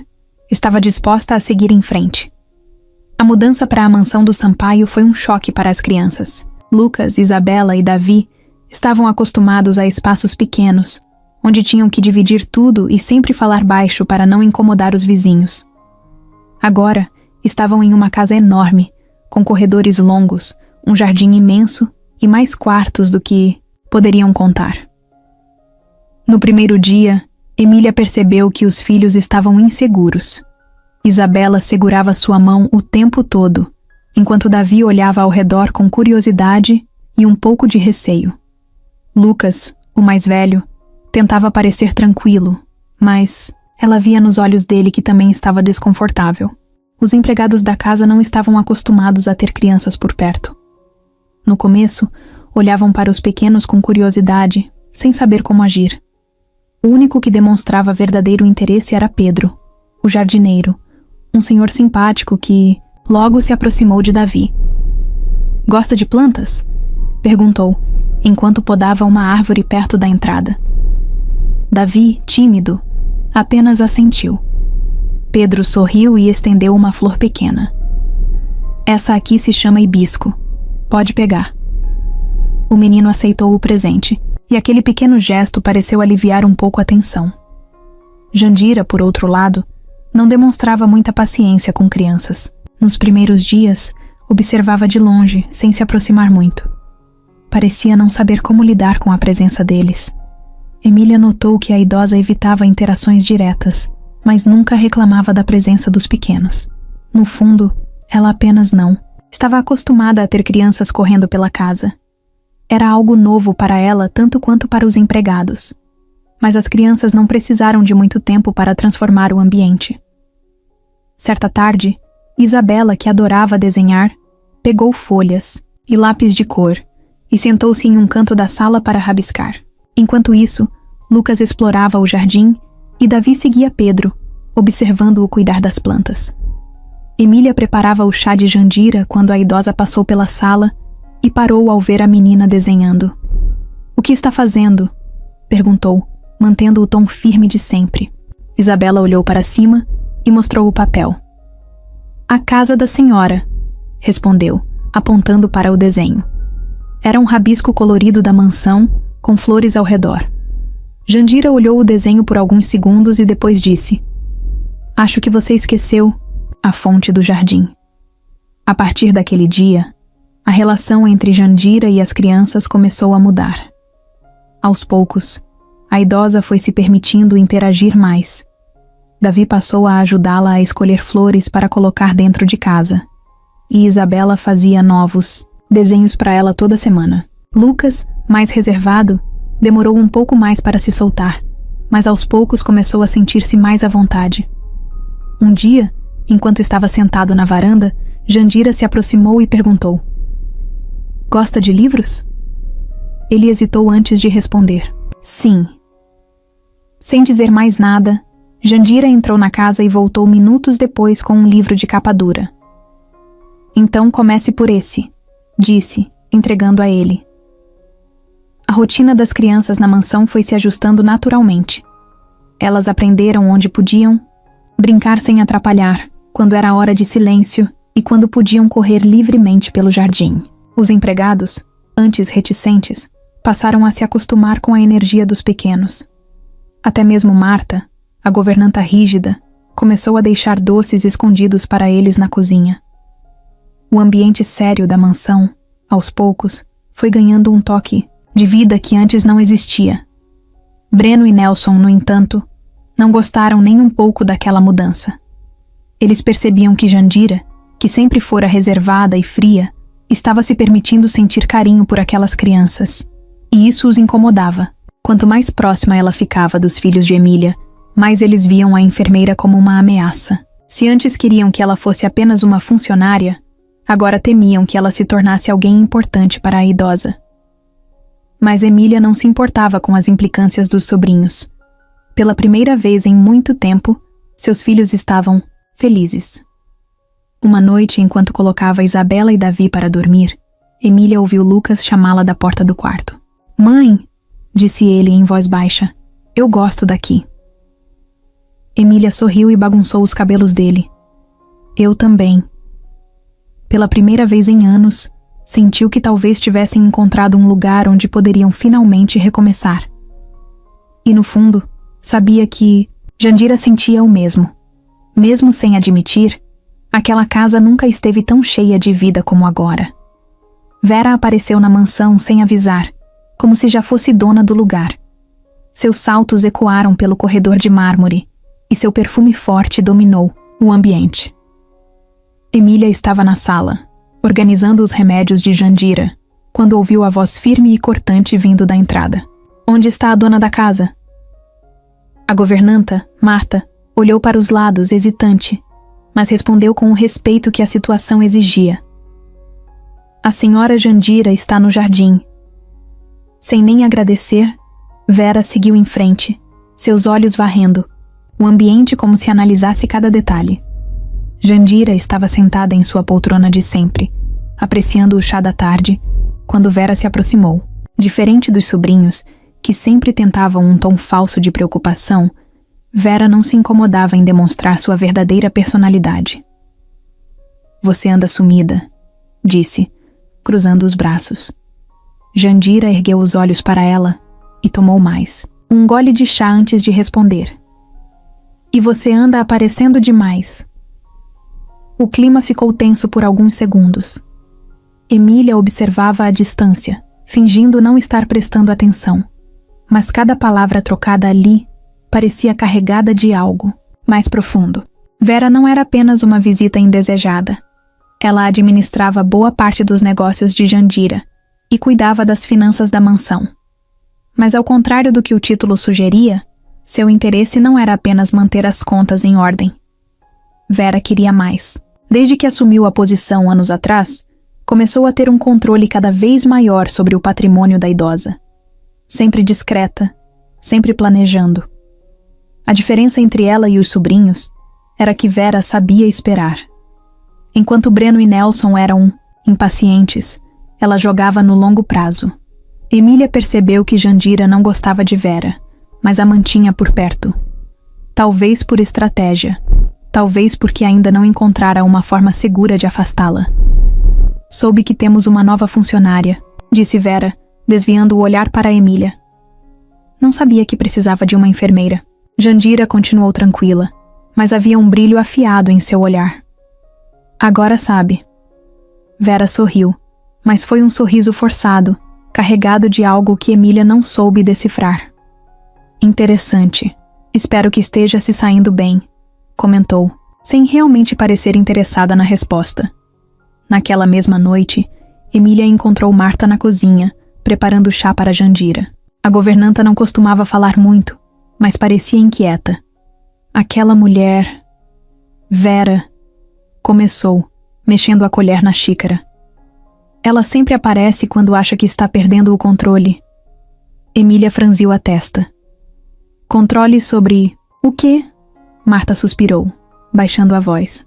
estava disposta a seguir em frente. A mudança para a mansão do Sampaio foi um choque para as crianças. Lucas, Isabela e Davi estavam acostumados a espaços pequenos, onde tinham que dividir tudo e sempre falar baixo para não incomodar os vizinhos. Agora, estavam em uma casa enorme, com corredores longos, um jardim imenso e mais quartos do que poderiam contar. No primeiro dia, Emília percebeu que os filhos estavam inseguros. Isabela segurava sua mão o tempo todo, enquanto Davi olhava ao redor com curiosidade e um pouco de receio. Lucas, o mais velho, tentava parecer tranquilo, mas Ela via nos olhos dele que também estava desconfortável. Os empregados da casa não estavam acostumados a ter crianças por perto. No começo, olhavam para os pequenos com curiosidade, sem saber como agir. O único que demonstrava verdadeiro interesse era Pedro, o jardineiro, um senhor simpático que logo se aproximou de Davi. "Gosta de plantas?" perguntou, enquanto podava uma árvore perto da entrada. Davi, tímido, apenas assentiu. Pedro sorriu e estendeu uma flor pequena. "Essa aqui se chama hibisco. Pode pegar." O menino aceitou o presente, e aquele pequeno gesto pareceu aliviar um pouco a tensão. Jandira, por outro lado, não demonstrava muita paciência com crianças. Nos primeiros dias, observava de longe, sem se aproximar muito. Parecia não saber como lidar com a presença deles. Emília notou que a idosa evitava interações diretas, mas nunca reclamava da presença dos pequenos. No fundo, ela apenas não. Estava acostumada a ter crianças correndo pela casa. Era algo novo para ela tanto quanto para os empregados. Mas as crianças não precisaram de muito tempo para transformar o ambiente. Certa tarde, Isabela, que adorava desenhar, pegou folhas e lápis de cor e sentou-se em um canto da sala para rabiscar. Enquanto isso, Lucas explorava o jardim e Davi seguia Pedro, observando-o cuidar das plantas. Emília preparava o chá de Jandira quando a idosa passou pela sala e parou ao ver a menina desenhando. "O que está fazendo?" perguntou, mantendo o tom firme de sempre. Isabela olhou para cima e mostrou o papel. "A casa da senhora", respondeu, apontando para o desenho. Era um rabisco colorido da mansão, com flores ao redor. Jandira olhou o desenho por alguns segundos e depois disse: "Acho que você esqueceu a fonte do jardim." A partir daquele dia, a relação entre Jandira e as crianças começou a mudar. Aos poucos, a idosa foi se permitindo interagir mais. Davi passou a ajudá-la a escolher flores para colocar dentro de casa, e Isabela fazia novos desenhos para ela toda semana. Lucas, mais reservado, demorou um pouco mais para se soltar, mas aos poucos começou a sentir-se mais à vontade. Um dia, enquanto estava sentado na varanda, Jandira se aproximou e perguntou: "Gosta de livros?" Ele hesitou antes de responder: "Sim." Sem dizer mais nada, Jandira entrou na casa e voltou minutos depois com um livro de capa dura. "Então comece por esse", disse, entregando a ele. A rotina das crianças na mansão foi se ajustando naturalmente. Elas aprenderam onde podiam brincar sem atrapalhar, quando era hora de silêncio e quando podiam correr livremente pelo jardim. Os empregados, antes reticentes, passaram a se acostumar com a energia dos pequenos. Até mesmo Marta, a governanta rígida, começou a deixar doces escondidos para eles na cozinha. O ambiente sério da mansão, aos poucos, foi ganhando um toque de vida que antes não existia. Breno e Nelson, no entanto, não gostaram nem um pouco daquela mudança. Eles percebiam que Jandira, que sempre fora reservada e fria, estava se permitindo sentir carinho por aquelas crianças, e isso os incomodava. Quanto mais próxima ela ficava dos filhos de Emília, mais eles viam a enfermeira como uma ameaça. Se antes queriam que ela fosse apenas uma funcionária, agora temiam que ela se tornasse alguém importante para a idosa. Mas Emília não se importava com as implicâncias dos sobrinhos. Pela primeira vez em muito tempo, seus filhos estavam felizes. Uma noite, enquanto colocava Isabela e Davi para dormir, Emília ouviu Lucas chamá-la da porta do quarto. "Mãe", disse ele em voz baixa, "eu gosto daqui." Emília sorriu e bagunçou os cabelos dele. "Eu também." Pela primeira vez em anos, sentiu que talvez tivessem encontrado um lugar onde poderiam finalmente recomeçar. E no fundo, sabia que Jandira sentia o mesmo. Mesmo sem admitir, aquela casa nunca esteve tão cheia de vida como agora. Vera apareceu na mansão sem avisar, como se já fosse dona do lugar. Seus saltos ecoaram pelo corredor de mármore, e seu perfume forte dominou o ambiente. Emília estava na sala, organizando os remédios de Jandira, quando ouviu a voz firme e cortante vindo da entrada. "Onde está a dona da casa?" A governanta, Marta, olhou para os lados, hesitante, mas respondeu com o respeito que a situação exigia. A senhora Jandira está no jardim. Sem nem agradecer, Vera seguiu em frente, seus olhos varrendo, o ambiente como se analisasse cada detalhe. Jandira estava sentada em sua poltrona de sempre, apreciando o chá da tarde, quando Vera se aproximou. Diferente dos sobrinhos, que sempre tentavam um tom falso de preocupação, Vera não se incomodava em demonstrar sua verdadeira personalidade. Você anda sumida, disse, cruzando os braços. Jandira ergueu os olhos para ela e tomou mais. Um gole de chá antes de responder. E você anda aparecendo demais. O clima ficou tenso por alguns segundos. Emília observava à distância, fingindo não estar prestando atenção. Mas cada palavra trocada ali parecia carregada de algo mais profundo. Vera não era apenas uma visita indesejada. Ela administrava boa parte dos negócios de Jandira e cuidava das finanças da mansão. Mas ao contrário do que o título sugeria, seu interesse não era apenas manter as contas em ordem. Vera queria mais. Desde que assumiu a posição anos atrás, começou a ter um controle cada vez maior sobre o patrimônio da idosa. Sempre discreta, sempre planejando. A diferença entre ela e os sobrinhos era que Vera sabia esperar. Enquanto Breno e Nelson eram impacientes, ela jogava no longo prazo. Emília percebeu que Jandira não gostava de Vera, mas a mantinha por perto. Talvez por estratégia, talvez porque ainda não encontrara uma forma segura de afastá-la. Soube que temos uma nova funcionária, disse Vera, desviando o olhar para Emília. Não sabia que precisava de uma enfermeira. Jandira continuou tranquila, mas havia um brilho afiado em seu olhar. Agora sabe. Vera sorriu, mas foi um sorriso forçado, carregado de algo que Emília não soube decifrar. Interessante. Espero que esteja se saindo bem, comentou, sem realmente parecer interessada na resposta. Naquela mesma noite, Emília encontrou Marta na cozinha, preparando chá para Jandira. A governanta não costumava falar muito, mas parecia inquieta. Aquela mulher... Vera... Começou, mexendo a colher na xícara. Ela sempre aparece quando acha que está perdendo o controle. Emília franziu a testa. Controle sobre... O quê? Marta suspirou, baixando a voz.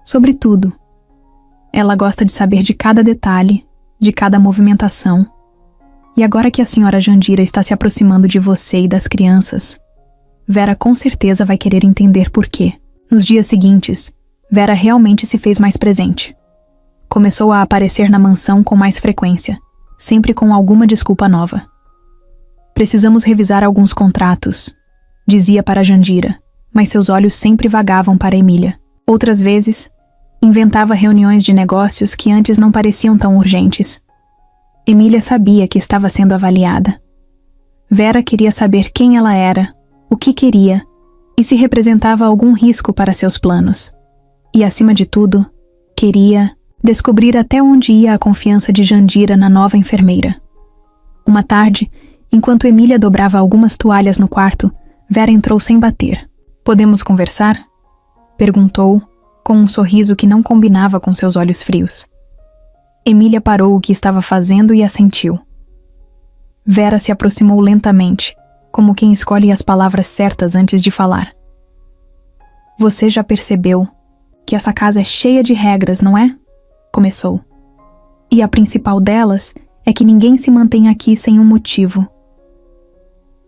Sobre tudo. Ela gosta de saber de cada detalhe, de cada movimentação. E agora que a senhora Jandira está se aproximando de você e das crianças, Vera com certeza vai querer entender por quê. Nos dias seguintes, Vera realmente se fez mais presente. Começou a aparecer na mansão com mais frequência, sempre com alguma desculpa nova. Precisamos revisar alguns contratos, dizia para Jandira, mas seus olhos sempre vagavam para Emília. Outras vezes, inventava reuniões de negócios que antes não pareciam tão urgentes. Emília sabia que estava sendo avaliada. Vera queria saber quem ela era, o que queria e se representava algum risco para seus planos. E, acima de tudo, queria descobrir até onde ia a confiança de Jandira na nova enfermeira. Uma tarde, enquanto Emília dobrava algumas toalhas no quarto, Vera entrou sem bater. "Podemos conversar?" perguntou, com um sorriso que não combinava com seus olhos frios. Emília parou o que estava fazendo e assentiu. Vera se aproximou lentamente, como quem escolhe as palavras certas antes de falar. "Você já percebeu que essa casa é cheia de regras, não é?" começou. "E a principal delas é que ninguém se mantém aqui sem um motivo."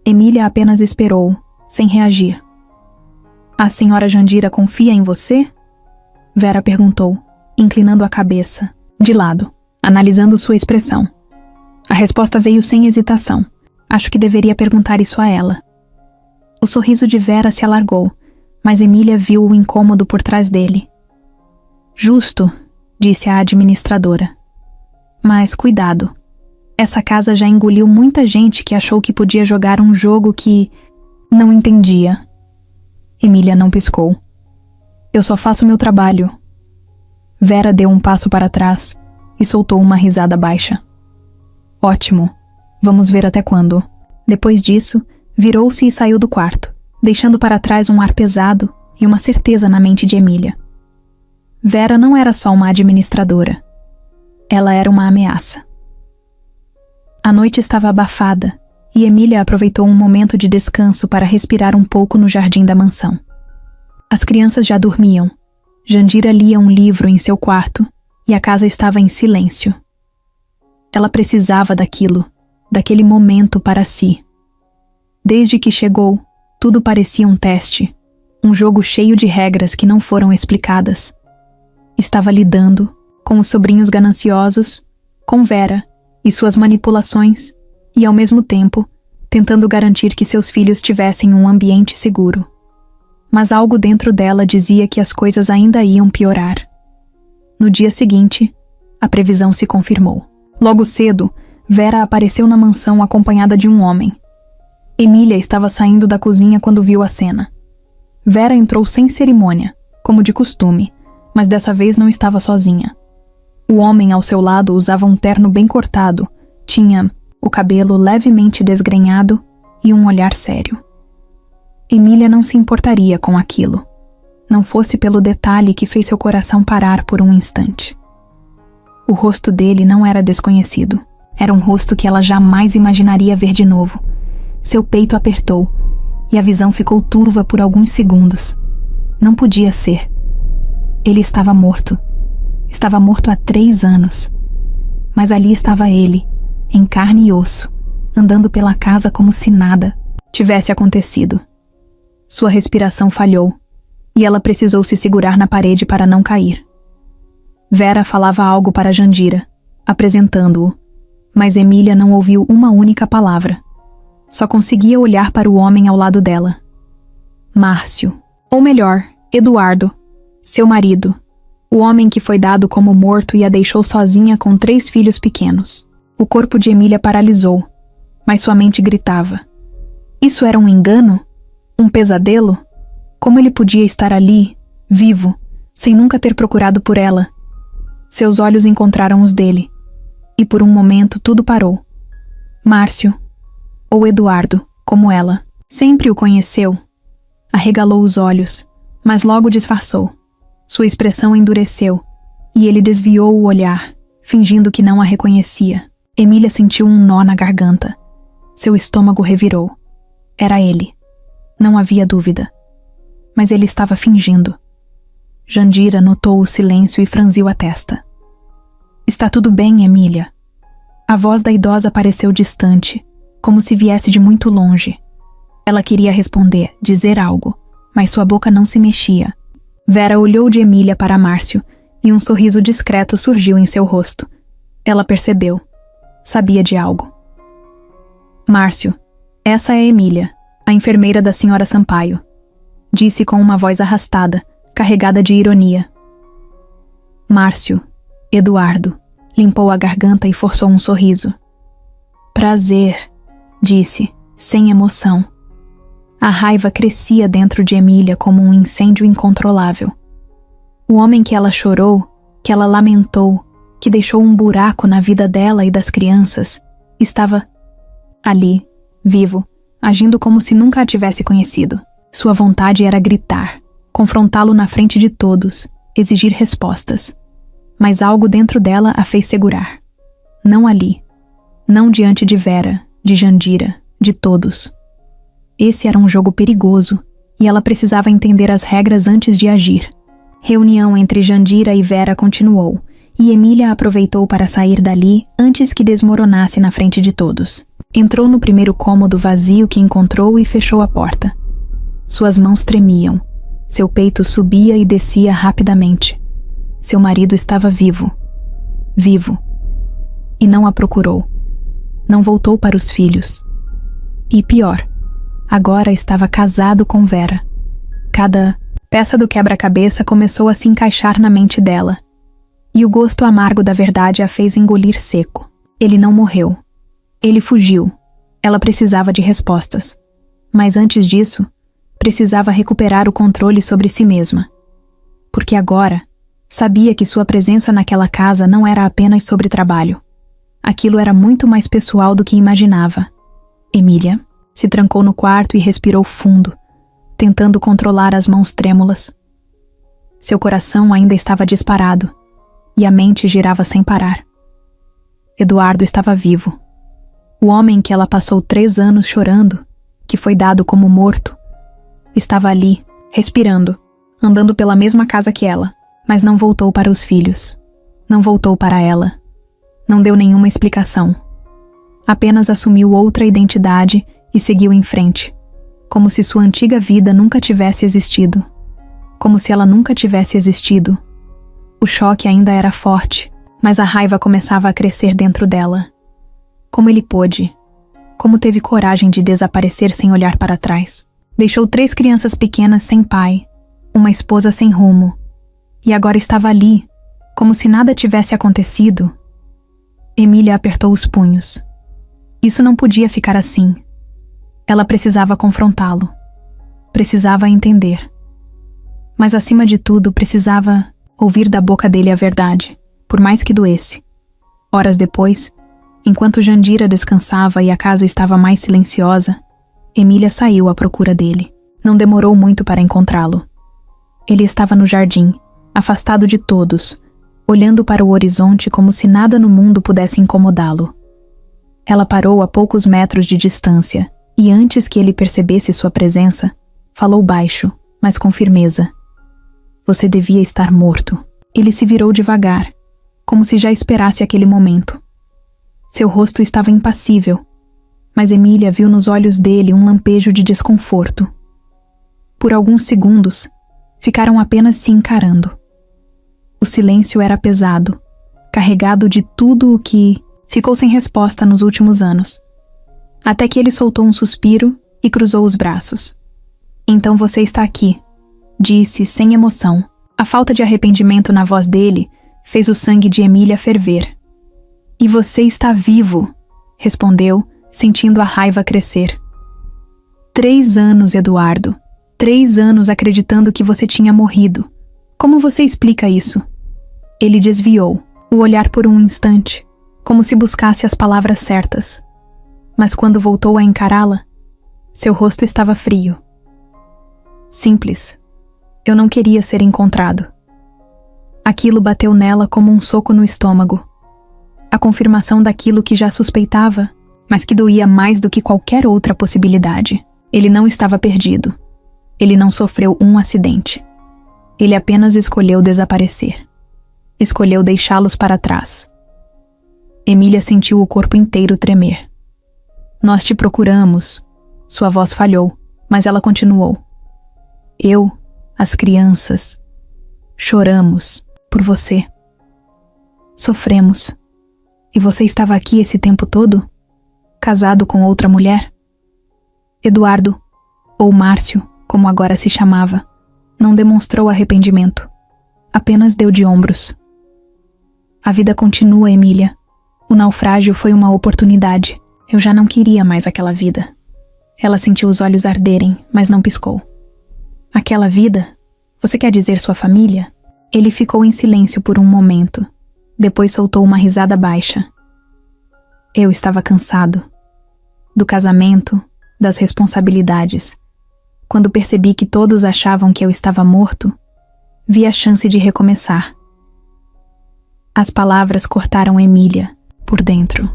Emília apenas esperou, sem reagir. "A senhora Jandira confia em você?" Vera perguntou, inclinando a cabeça, de lado, analisando sua expressão. A resposta veio sem hesitação. Acho que deveria perguntar isso a ela. O sorriso de Vera se alargou, mas Emília viu o incômodo por trás dele. "Justo", disse a administradora. "Mas cuidado. Essa casa já engoliu muita gente que achou que podia jogar um jogo que não entendia." Emília não piscou. "Eu só faço meu trabalho." Vera deu um passo para trás e soltou uma risada baixa. "Ótimo. Vamos ver até quando." Depois disso, virou-se e saiu do quarto, deixando para trás um ar pesado e uma certeza na mente de Emília. Vera não era só uma administradora. Ela era uma ameaça. A noite estava abafada e Emília aproveitou um momento de descanso para respirar um pouco no jardim da mansão. As crianças já dormiam. Jandira lia um livro em seu quarto e a casa estava em silêncio. Ela precisava daquilo, daquele momento para si. Desde que chegou, tudo parecia um teste, um jogo cheio de regras que não foram explicadas. Estava lidando com os sobrinhos gananciosos, com Vera e suas manipulações, e ao mesmo tempo, tentando garantir que seus filhos tivessem um ambiente seguro. Mas algo dentro dela dizia que as coisas ainda iam piorar. No dia seguinte, a previsão se confirmou. Logo cedo, Vera apareceu na mansão acompanhada de um homem. Emília estava saindo da cozinha quando viu a cena. Vera entrou sem cerimônia, como de costume, mas dessa vez não estava sozinha. O homem ao seu lado usava um terno bem cortado, tinha o cabelo levemente desgrenhado e um olhar sério. Emília não se importaria com aquilo, não fosse pelo detalhe que fez seu coração parar por um instante. O rosto dele não era desconhecido, era um rosto que ela jamais imaginaria ver de novo. Seu peito apertou e a visão ficou turva por alguns segundos. Não podia ser. Ele estava morto. Estava morto há 3 anos. Mas ali estava ele, em carne e osso, andando pela casa como se nada tivesse acontecido. Sua respiração falhou, e ela precisou se segurar na parede para não cair. Vera falava algo para Jandira, apresentando-o, mas Emília não ouviu uma única palavra. Só conseguia olhar para o homem ao lado dela. Márcio, ou melhor, Eduardo, seu marido, o homem que foi dado como morto e a deixou sozinha com 3 filhos pequenos. O corpo de Emília paralisou, mas sua mente gritava. Isso era um engano? Um pesadelo? Como ele podia estar ali, vivo, sem nunca ter procurado por ela? Seus olhos encontraram os dele, e por um momento tudo parou. Márcio, ou Eduardo, como ela, sempre o conheceu. Arregalou os olhos, mas logo disfarçou. Sua expressão endureceu, e ele desviou o olhar, fingindo que não a reconhecia. Emília sentiu um nó na garganta. Seu estômago revirou. Era ele. Não havia dúvida. Mas ele estava fingindo. Jandira notou o silêncio e franziu a testa. Está tudo bem, Emília. A voz da idosa pareceu distante, como se viesse de muito longe. Ela queria responder, dizer algo, mas sua boca não se mexia. Vera olhou de Emília para Márcio e um sorriso discreto surgiu em seu rosto. Ela percebeu. Sabia de algo. Márcio, essa é Emília, a enfermeira da senhora Sampaio, disse com uma voz arrastada, carregada de ironia. Márcio, Eduardo, limpou a garganta e forçou um sorriso. Prazer, disse, sem emoção. A raiva crescia dentro de Emília como um incêndio incontrolável. O homem que ela chorou, que ela lamentou, que deixou um buraco na vida dela e das crianças, estava ali, vivo, agindo como se nunca a tivesse conhecido. Sua vontade era gritar, confrontá-lo na frente de todos, exigir respostas. Mas algo dentro dela a fez segurar. Não ali. Não diante de Vera, de Jandira, de todos. Esse era um jogo perigoso, e ela precisava entender as regras antes de agir. Reunião entre Jandira e Vera continuou, e Emília aproveitou para sair dali antes que desmoronasse na frente de todos. Entrou no primeiro cômodo vazio que encontrou e fechou a porta. Suas mãos tremiam. Seu peito subia e descia rapidamente. Seu marido estava vivo. Vivo. E não a procurou. Não voltou para os filhos. E pior, agora estava casado com Vera. Cada peça do quebra-cabeça começou a se encaixar na mente dela. E o gosto amargo da verdade a fez engolir seco. Ele não morreu. Ele fugiu. Ela precisava de respostas. Mas antes disso, precisava recuperar o controle sobre si mesma. Porque agora, sabia que sua presença naquela casa não era apenas sobre trabalho. Aquilo era muito mais pessoal do que imaginava. Emília se trancou no quarto e respirou fundo, tentando controlar as mãos trêmulas. Seu coração ainda estava disparado e a mente girava sem parar. Eduardo estava vivo. O homem que ela passou 3 anos chorando, que foi dado como morto, estava ali, respirando, andando pela mesma casa que ela, mas não voltou para os filhos. Não voltou para ela. Não deu nenhuma explicação. Apenas assumiu outra identidade e seguiu em frente, como se sua antiga vida nunca tivesse existido. Como se ela nunca tivesse existido. O choque ainda era forte, mas a raiva começava a crescer dentro dela. Como ele pôde? Como teve coragem de desaparecer sem olhar para trás? Deixou 3 crianças pequenas sem pai, uma esposa sem rumo, e agora estava ali, como se nada tivesse acontecido. Emília apertou os punhos. Isso não podia ficar assim. Ela precisava confrontá-lo. Precisava entender. Mas acima de tudo, precisava ouvir da boca dele a verdade, por mais que doesse. Horas depois, enquanto Jandira descansava e a casa estava mais silenciosa, Emília saiu à procura dele. Não demorou muito para encontrá-lo. Ele estava no jardim, afastado de todos, olhando para o horizonte como se nada no mundo pudesse incomodá-lo. Ela parou a poucos metros de distância e, antes que ele percebesse sua presença, falou baixo, mas com firmeza. Você devia estar morto. Ele se virou devagar, como se já esperasse aquele momento. Seu rosto estava impassível, mas Emília viu nos olhos dele um lampejo de desconforto. Por alguns segundos, ficaram apenas se encarando. O silêncio era pesado, carregado de tudo o que ficou sem resposta nos últimos anos. Até que ele soltou um suspiro e cruzou os braços. Então você está aqui, disse sem emoção. A falta de arrependimento na voz dele fez o sangue de Emília ferver. E você está vivo, respondeu, sentindo a raiva crescer. 3 anos, Eduardo. 3 anos acreditando que você tinha morrido. Como você explica isso? Ele desviou, o olhar por um instante, como se buscasse as palavras certas. Mas quando voltou a encará-la, seu rosto estava frio. Simples. Eu não queria ser encontrado. Aquilo bateu nela como um soco no estômago. A confirmação daquilo que já suspeitava, mas que doía mais do que qualquer outra possibilidade. Ele não estava perdido. Ele não sofreu um acidente. Ele apenas escolheu desaparecer. Escolheu deixá-los para trás. Emília sentiu o corpo inteiro tremer. Nós te procuramos. Sua voz falhou, mas ela continuou. Eu, as crianças, choramos por você. Sofremos. E você estava aqui esse tempo todo? Casado com outra mulher? Eduardo, ou Márcio, como agora se chamava, não demonstrou arrependimento. Apenas deu de ombros. A vida continua, Emília. O naufrágio foi uma oportunidade. Eu já não queria mais aquela vida. Ela sentiu os olhos arderem, mas não piscou. Aquela vida? Você quer dizer sua família? Ele ficou em silêncio por um momento. Depois soltou uma risada baixa. Eu estava cansado. Do casamento, das responsabilidades. Quando percebi que todos achavam que eu estava morto, vi a chance de recomeçar. As palavras cortaram Emília, por dentro.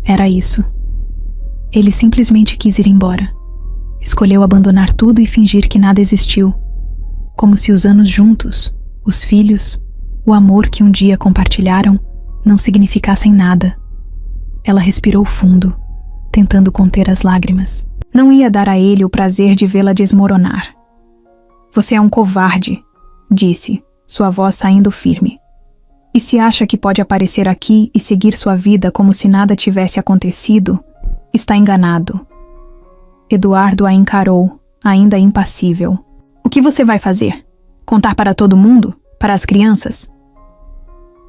Era isso. Ele simplesmente quis ir embora. Escolheu abandonar tudo e fingir que nada existiu. Como se os anos juntos, os filhos, o amor que um dia compartilharam, não significassem nada. Ela respirou fundo, tentando conter as lágrimas. Não ia dar a ele o prazer de vê-la desmoronar. Você é um covarde, disse, sua voz saindo firme. E se acha que pode aparecer aqui e seguir sua vida como se nada tivesse acontecido, está enganado. Eduardo a encarou, ainda impassível. O que você vai fazer? Contar para todo mundo? Para as crianças?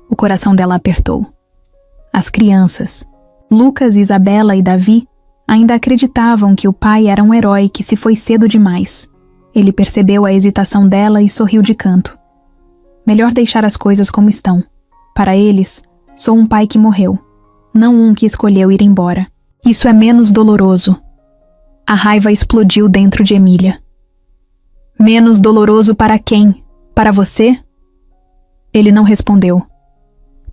O coração dela apertou. As crianças. Lucas, Isabela e Davi ainda acreditavam que o pai era um herói que se foi cedo demais. Ele percebeu a hesitação dela e sorriu de canto. Melhor deixar as coisas como estão. Para eles, sou um pai que morreu, não um que escolheu ir embora. Isso é menos doloroso. A raiva explodiu dentro de Emília. Menos doloroso para quem? Para você? Ele não respondeu.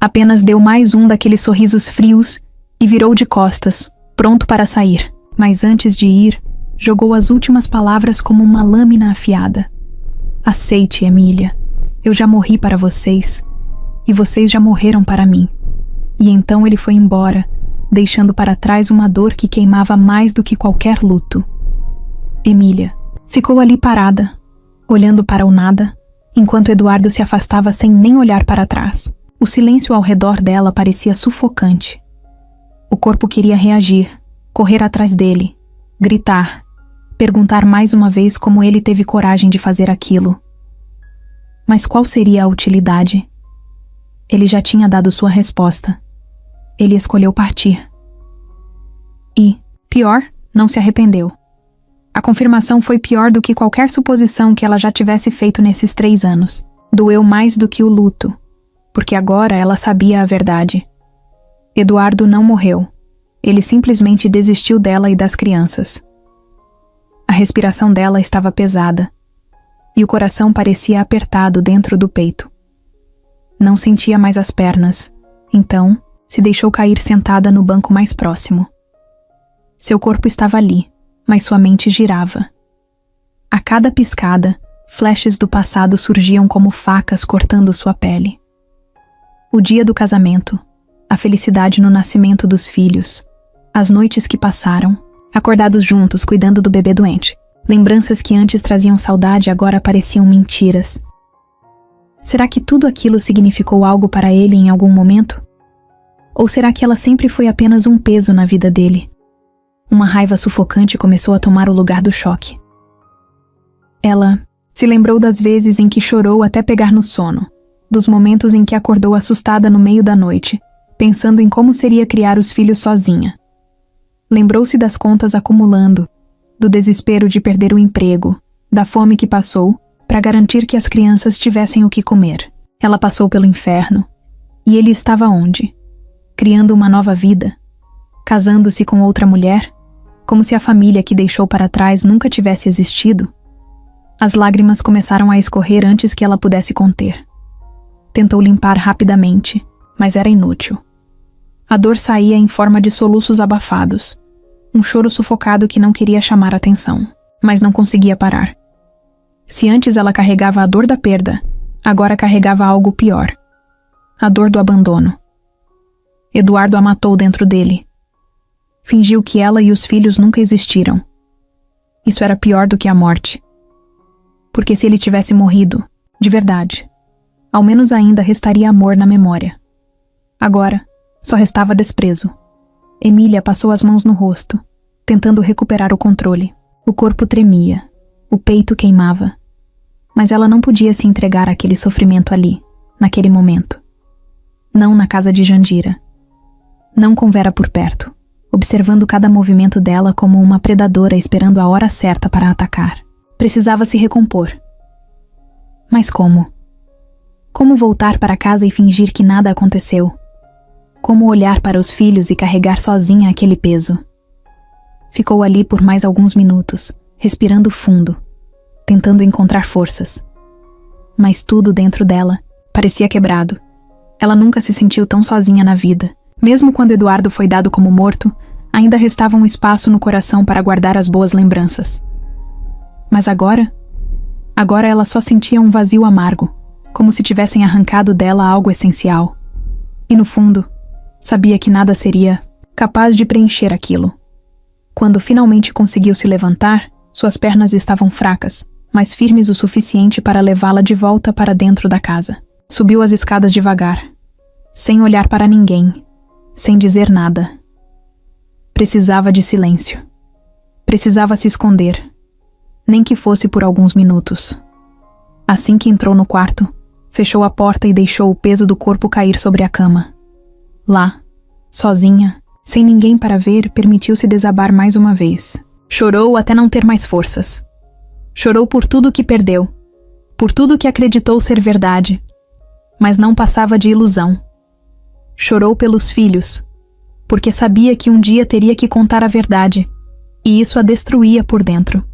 Apenas deu mais um daqueles sorrisos frios e virou de costas, pronto para sair. Mas antes de ir, jogou as últimas palavras como uma lâmina afiada. Aceite, Emília. Eu já morri para vocês, e vocês já morreram para mim. E então ele foi embora, deixando para trás uma dor que queimava mais do que qualquer luto. Emília ficou ali parada, olhando para o nada, enquanto Eduardo se afastava sem nem olhar para trás. O silêncio ao redor dela parecia sufocante. O corpo queria reagir, correr atrás dele, gritar, perguntar mais uma vez como ele teve coragem de fazer aquilo. Mas qual seria a utilidade? Ele já tinha dado sua resposta. Ele escolheu partir. E, pior, não se arrependeu. A confirmação foi pior do que qualquer suposição que ela já tivesse feito nesses 3 anos. Doeu mais do que o luto, porque agora ela sabia a verdade. Eduardo não morreu. Ele simplesmente desistiu dela e das crianças. A respiração dela estava pesada, e o coração parecia apertado dentro do peito. Não sentia mais as pernas, então se deixou cair sentada no banco mais próximo. Seu corpo estava ali, mas sua mente girava. A cada piscada, flashes do passado surgiam como facas cortando sua pele. O dia do casamento, a felicidade no nascimento dos filhos, as noites que passaram, acordados juntos cuidando do bebê doente. Lembranças que antes traziam saudade agora pareciam mentiras. Será que tudo aquilo significou algo para ele em algum momento? Ou será que ela sempre foi apenas um peso na vida dele? Uma raiva sufocante começou a tomar o lugar do choque. Ela se lembrou das vezes em que chorou até pegar no sono, dos momentos em que acordou assustada no meio da noite, pensando em como seria criar os filhos sozinha. Lembrou-se das contas acumulando, do desespero de perder o emprego, da fome que passou para garantir que as crianças tivessem o que comer. Ela passou pelo inferno. E ele estava onde? Criando uma nova vida? Casando-se com outra mulher? Como se a família que deixou para trás nunca tivesse existido? As lágrimas começaram a escorrer antes que ela pudesse conter. Tentou limpar rapidamente, mas era inútil. A dor saía em forma de soluços abafados. Um choro sufocado que não queria chamar atenção, mas não conseguia parar. Se antes ela carregava a dor da perda, agora carregava algo pior. A dor do abandono. Eduardo a matou dentro dele. Fingiu que ela e os filhos nunca existiram. Isso era pior do que a morte. Porque se ele tivesse morrido, de verdade, ao menos ainda restaria amor na memória. Agora, só restava desprezo. Emília passou as mãos no rosto, tentando recuperar o controle. O corpo tremia, o peito queimava. Mas ela não podia se entregar àquele sofrimento ali, naquele momento. Não na casa de Jandira. Não com Vera por perto, observando cada movimento dela como uma predadora esperando a hora certa para atacar. Precisava se recompor. Mas como? Como voltar para casa e fingir que nada aconteceu? Como olhar para os filhos e carregar sozinha aquele peso? Ficou ali por mais alguns minutos, respirando fundo, tentando encontrar forças. Mas tudo dentro dela parecia quebrado. Ela nunca se sentiu tão sozinha na vida. Mesmo quando Eduardo foi dado como morto, ainda restava um espaço no coração para guardar as boas lembranças. Mas agora ela só sentia um vazio amargo, como se tivessem arrancado dela algo essencial. E no fundo, sabia que nada seria capaz de preencher aquilo. Quando finalmente conseguiu se levantar, suas pernas estavam fracas, mas firmes o suficiente para levá-la de volta para dentro da casa. Subiu as escadas devagar, sem olhar para ninguém, sem dizer nada. Precisava de silêncio. Precisava se esconder, nem que fosse por alguns minutos. Assim que entrou no quarto, fechou a porta e deixou o peso do corpo cair sobre a cama. Lá, sozinha, sem ninguém para ver, permitiu-se desabar mais uma vez. Chorou até não ter mais forças. Chorou por tudo que perdeu, por tudo que acreditou ser verdade, mas não passava de ilusão. Chorou pelos filhos, porque sabia que um dia teria que contar a verdade, e isso a destruía por dentro.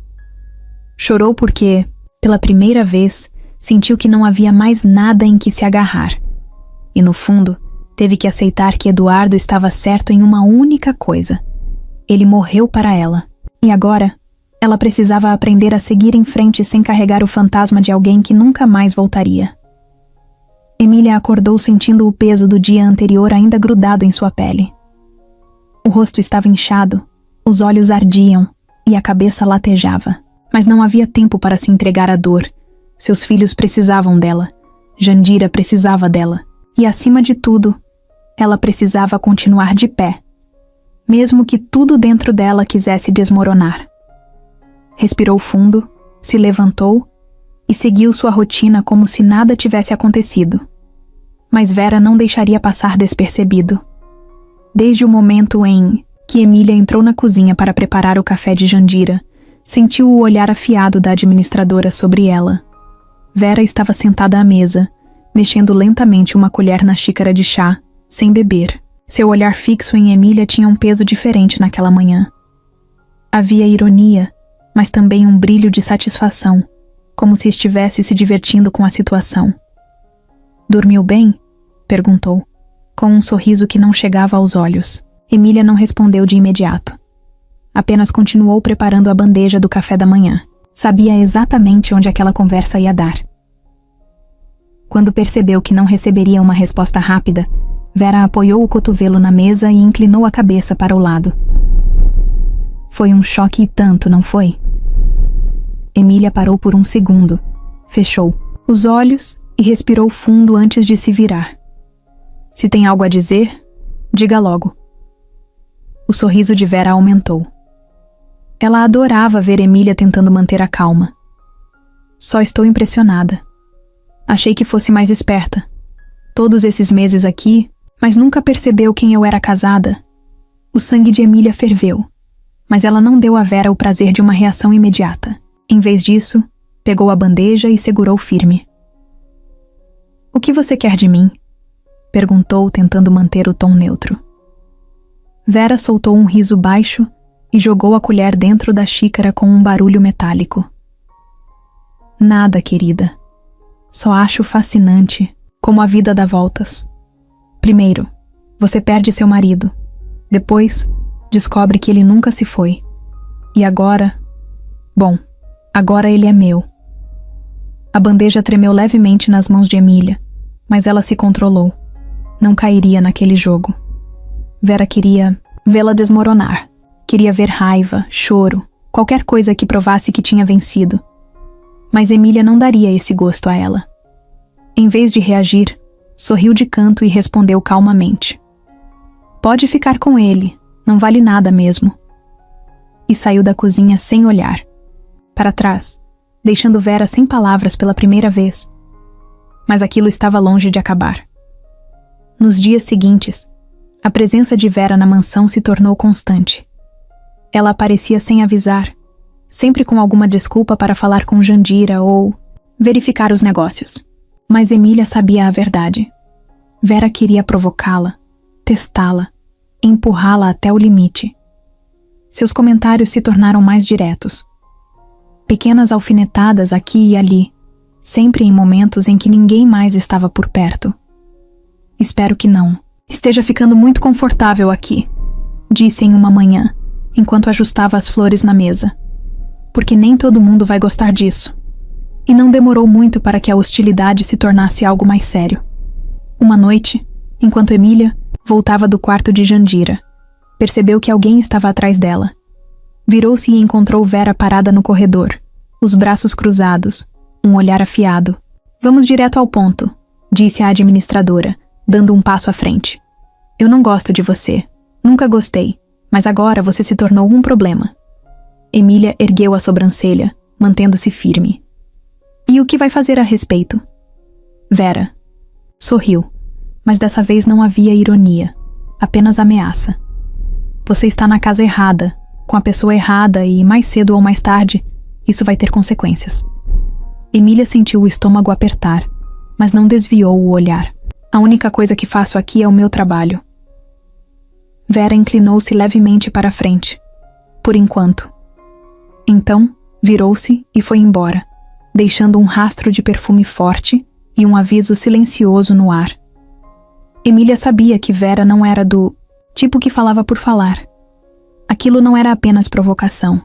Chorou porque, Pela primeira vez, sentiu que não havia mais nada em que se agarrar. E no fundo, teve que aceitar que Eduardo estava certo em uma única coisa. Ele morreu para ela. E agora, ela precisava aprender a seguir em frente sem carregar o fantasma de alguém que nunca mais voltaria. Emília acordou sentindo o peso do dia anterior ainda grudado em sua pele. O rosto estava inchado, os olhos ardiam e a cabeça latejava. Mas não havia tempo para se entregar à dor. Seus filhos precisavam dela. Jandira precisava dela. E, acima de tudo, ela precisava continuar de pé, mesmo que tudo dentro dela quisesse desmoronar. Respirou fundo, se levantou e seguiu sua rotina como se nada tivesse acontecido. Mas Vera não deixaria passar despercebido. Desde o momento em que Emília entrou na cozinha para preparar o café de Jandira, sentiu o olhar afiado da administradora sobre ela. Vera estava sentada à mesa, mexendo lentamente uma colher na xícara de chá, sem beber. Seu olhar fixo em Emília tinha um peso diferente naquela manhã. Havia ironia, mas também um brilho de satisfação, como se estivesse se divertindo com a situação. "Dormiu bem?" perguntou, com um sorriso que não chegava aos olhos. Emília não respondeu de imediato. Apenas continuou preparando a bandeja do café da manhã. Sabia exatamente onde aquela conversa ia dar. Quando percebeu que não receberia uma resposta rápida, Vera apoiou o cotovelo na mesa e inclinou a cabeça para o lado. Foi um choque e tanto, não foi? Emília parou por um segundo, fechou os olhos e respirou fundo antes de se virar. "Se tem algo a dizer, diga logo." O sorriso de Vera aumentou. Ela adorava ver Emília tentando manter a calma. "Só estou impressionada. Achei que fosse mais esperta. Todos esses meses aqui, mas nunca percebeu quem eu era casada." O sangue de Emília ferveu, mas ela não deu a Vera o prazer de uma reação imediata. Em vez disso, pegou a bandeja e segurou firme. "O que você quer de mim?" perguntou, tentando manter o tom neutro. Vera soltou um riso baixo e jogou a colher dentro da xícara com um barulho metálico. "Nada, querida. Só acho fascinante como a vida dá voltas. Primeiro, você perde seu marido. Depois, descobre que ele nunca se foi. E agora... Bom, agora ele é meu." A bandeja tremeu levemente nas mãos de Emília, mas ela se controlou. Não cairia naquele jogo. Vera queria vê-la desmoronar. Queria ver raiva, choro, qualquer coisa que provasse que tinha vencido. Mas Emília não daria esse gosto a ela. Em vez de reagir, sorriu de canto e respondeu calmamente: "Pode ficar com ele, não vale nada mesmo." E saiu da cozinha sem olhar, para trás, deixando Vera sem palavras pela primeira vez. Mas aquilo estava longe de acabar. Nos dias seguintes, a presença de Vera na mansão se tornou constante. Ela aparecia sem avisar, sempre com alguma desculpa para falar com Jandira ou verificar os negócios. Mas Emília sabia a verdade. Vera queria provocá-la, testá-la, empurrá-la até o limite. Seus comentários se tornaram mais diretos. Pequenas alfinetadas aqui e ali, sempre em momentos em que ninguém mais estava por perto. "Espero que não. Esteja ficando muito confortável aqui", disse em uma manhã, enquanto ajustava as flores na mesa. "Porque nem todo mundo vai gostar disso." E não demorou muito para que a hostilidade se tornasse algo mais sério. Uma noite, enquanto Emília voltava do quarto de Jandira, percebeu que alguém estava atrás dela. Virou-se e encontrou Vera parada no corredor, os braços cruzados, um olhar afiado. "Vamos direto ao ponto", disse a administradora, dando um passo à frente. "Eu não gosto de você. Nunca gostei. Mas agora você se tornou um problema." Emília ergueu a sobrancelha, mantendo-se firme. "E o que vai fazer a respeito?" Vera sorriu, mas dessa vez não havia ironia, apenas ameaça. "Você está na casa errada, com a pessoa errada e, mais cedo ou mais tarde, isso vai ter consequências." Emília sentiu o estômago apertar, mas não desviou o olhar. "A única coisa que faço aqui é o meu trabalho." Vera inclinou-se levemente para a frente. "Por enquanto." Então, virou-se e foi embora, deixando um rastro de perfume forte e um aviso silencioso no ar. Emília sabia que Vera não era do tipo que falava por falar. Aquilo não era apenas provocação,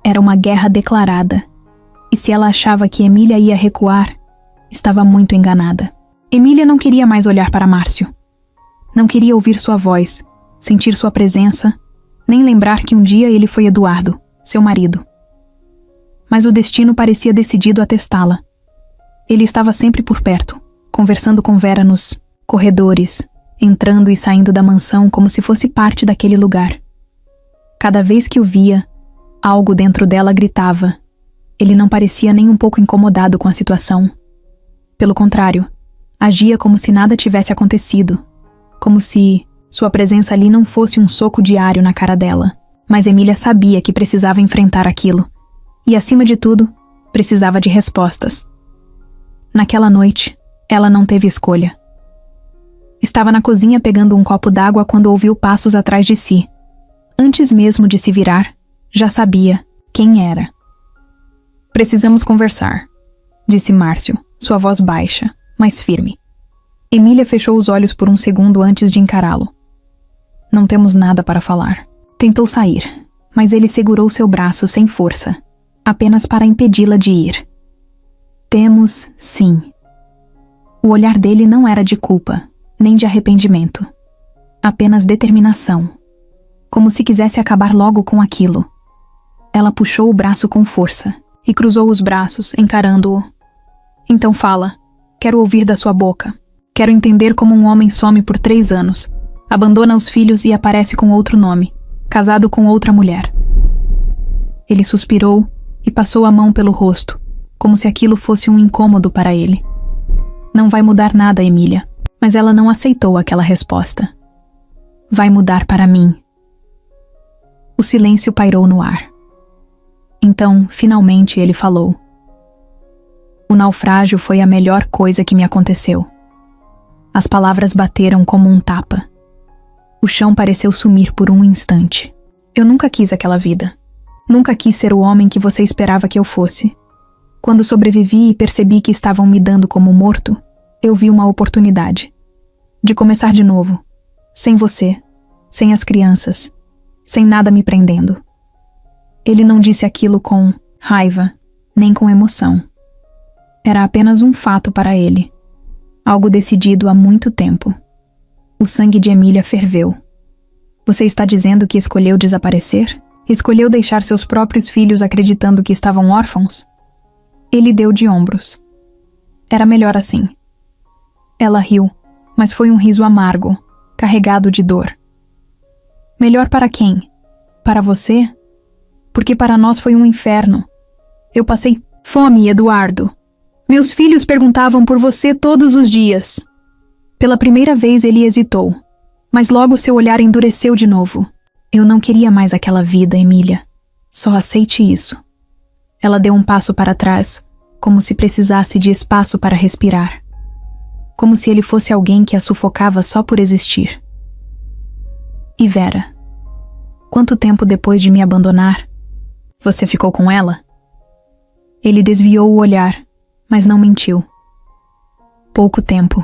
era uma guerra declarada. E se ela achava que Emília ia recuar, estava muito enganada. Emília não queria mais olhar para Márcio. Não queria ouvir sua voz, sentir sua presença, nem lembrar que um dia ele foi Eduardo, seu marido. Mas o destino parecia decidido a testá-la. Ele estava sempre por perto, conversando com Vera nos corredores, entrando e saindo da mansão como se fosse parte daquele lugar. Cada vez que o via, algo dentro dela gritava. Ele não parecia nem um pouco incomodado com a situação. Pelo contrário, agia como se nada tivesse acontecido, como se sua presença ali não fosse um soco diário na cara dela. Mas Emília sabia que precisava enfrentar aquilo. E, acima de tudo, precisava de respostas. Naquela noite, ela não teve escolha. Estava na cozinha pegando um copo d'água quando ouviu passos atrás de si. Antes mesmo de se virar, já sabia quem era. "Precisamos conversar", disse Márcio, sua voz baixa, mas firme. Emília fechou os olhos por um segundo antes de encará-lo. "Não temos nada para falar." Tentou sair, mas ele segurou seu braço sem força, apenas para impedi-la de ir. "Temos, sim." O olhar dele não era de culpa, nem de arrependimento. Apenas determinação. Como se quisesse acabar logo com aquilo. Ela puxou o braço com força e cruzou os braços, encarando-o. "Então fala. Quero ouvir da sua boca. Quero entender como um homem some por 3 anos, abandona os filhos e aparece com outro nome, casado com outra mulher." Ele suspirou e passou a mão pelo rosto, como se aquilo fosse um incômodo para ele. "Não vai mudar nada, Emília." Mas ela não aceitou aquela resposta. "Vai mudar para mim." O silêncio pairou no ar. Então, finalmente, ele falou. "O naufrágio foi a melhor coisa que me aconteceu." As palavras bateram como um tapa. O chão pareceu sumir por um instante. "Eu nunca quis aquela vida. Nunca quis ser o homem que você esperava que eu fosse. Quando sobrevivi e percebi que estavam me dando como morto, eu vi uma oportunidade de começar de novo, sem você, sem as crianças, sem nada me prendendo." Ele não disse aquilo com raiva, nem com emoção. Era apenas um fato para ele, algo decidido há muito tempo. O sangue de Emília ferveu. "Você está dizendo que escolheu desaparecer? Escolheu deixar seus próprios filhos acreditando que estavam órfãos?" Ele deu de ombros. "Era melhor assim." Ela riu, mas foi um riso amargo, carregado de dor. "Melhor para quem? Para você? Porque para nós foi um inferno. Eu passei fome, Eduardo. Meus filhos perguntavam por você todos os dias." Pela primeira vez ele hesitou, mas logo seu olhar endureceu de novo. "Eu não queria mais aquela vida, Emília. Só aceite isso." Ela deu um passo para trás, como se precisasse de espaço para respirar. Como se ele fosse alguém que a sufocava só por existir. "E Vera? Quanto tempo depois de me abandonar, você ficou com ela?" Ele desviou o olhar, mas não mentiu. "Pouco tempo.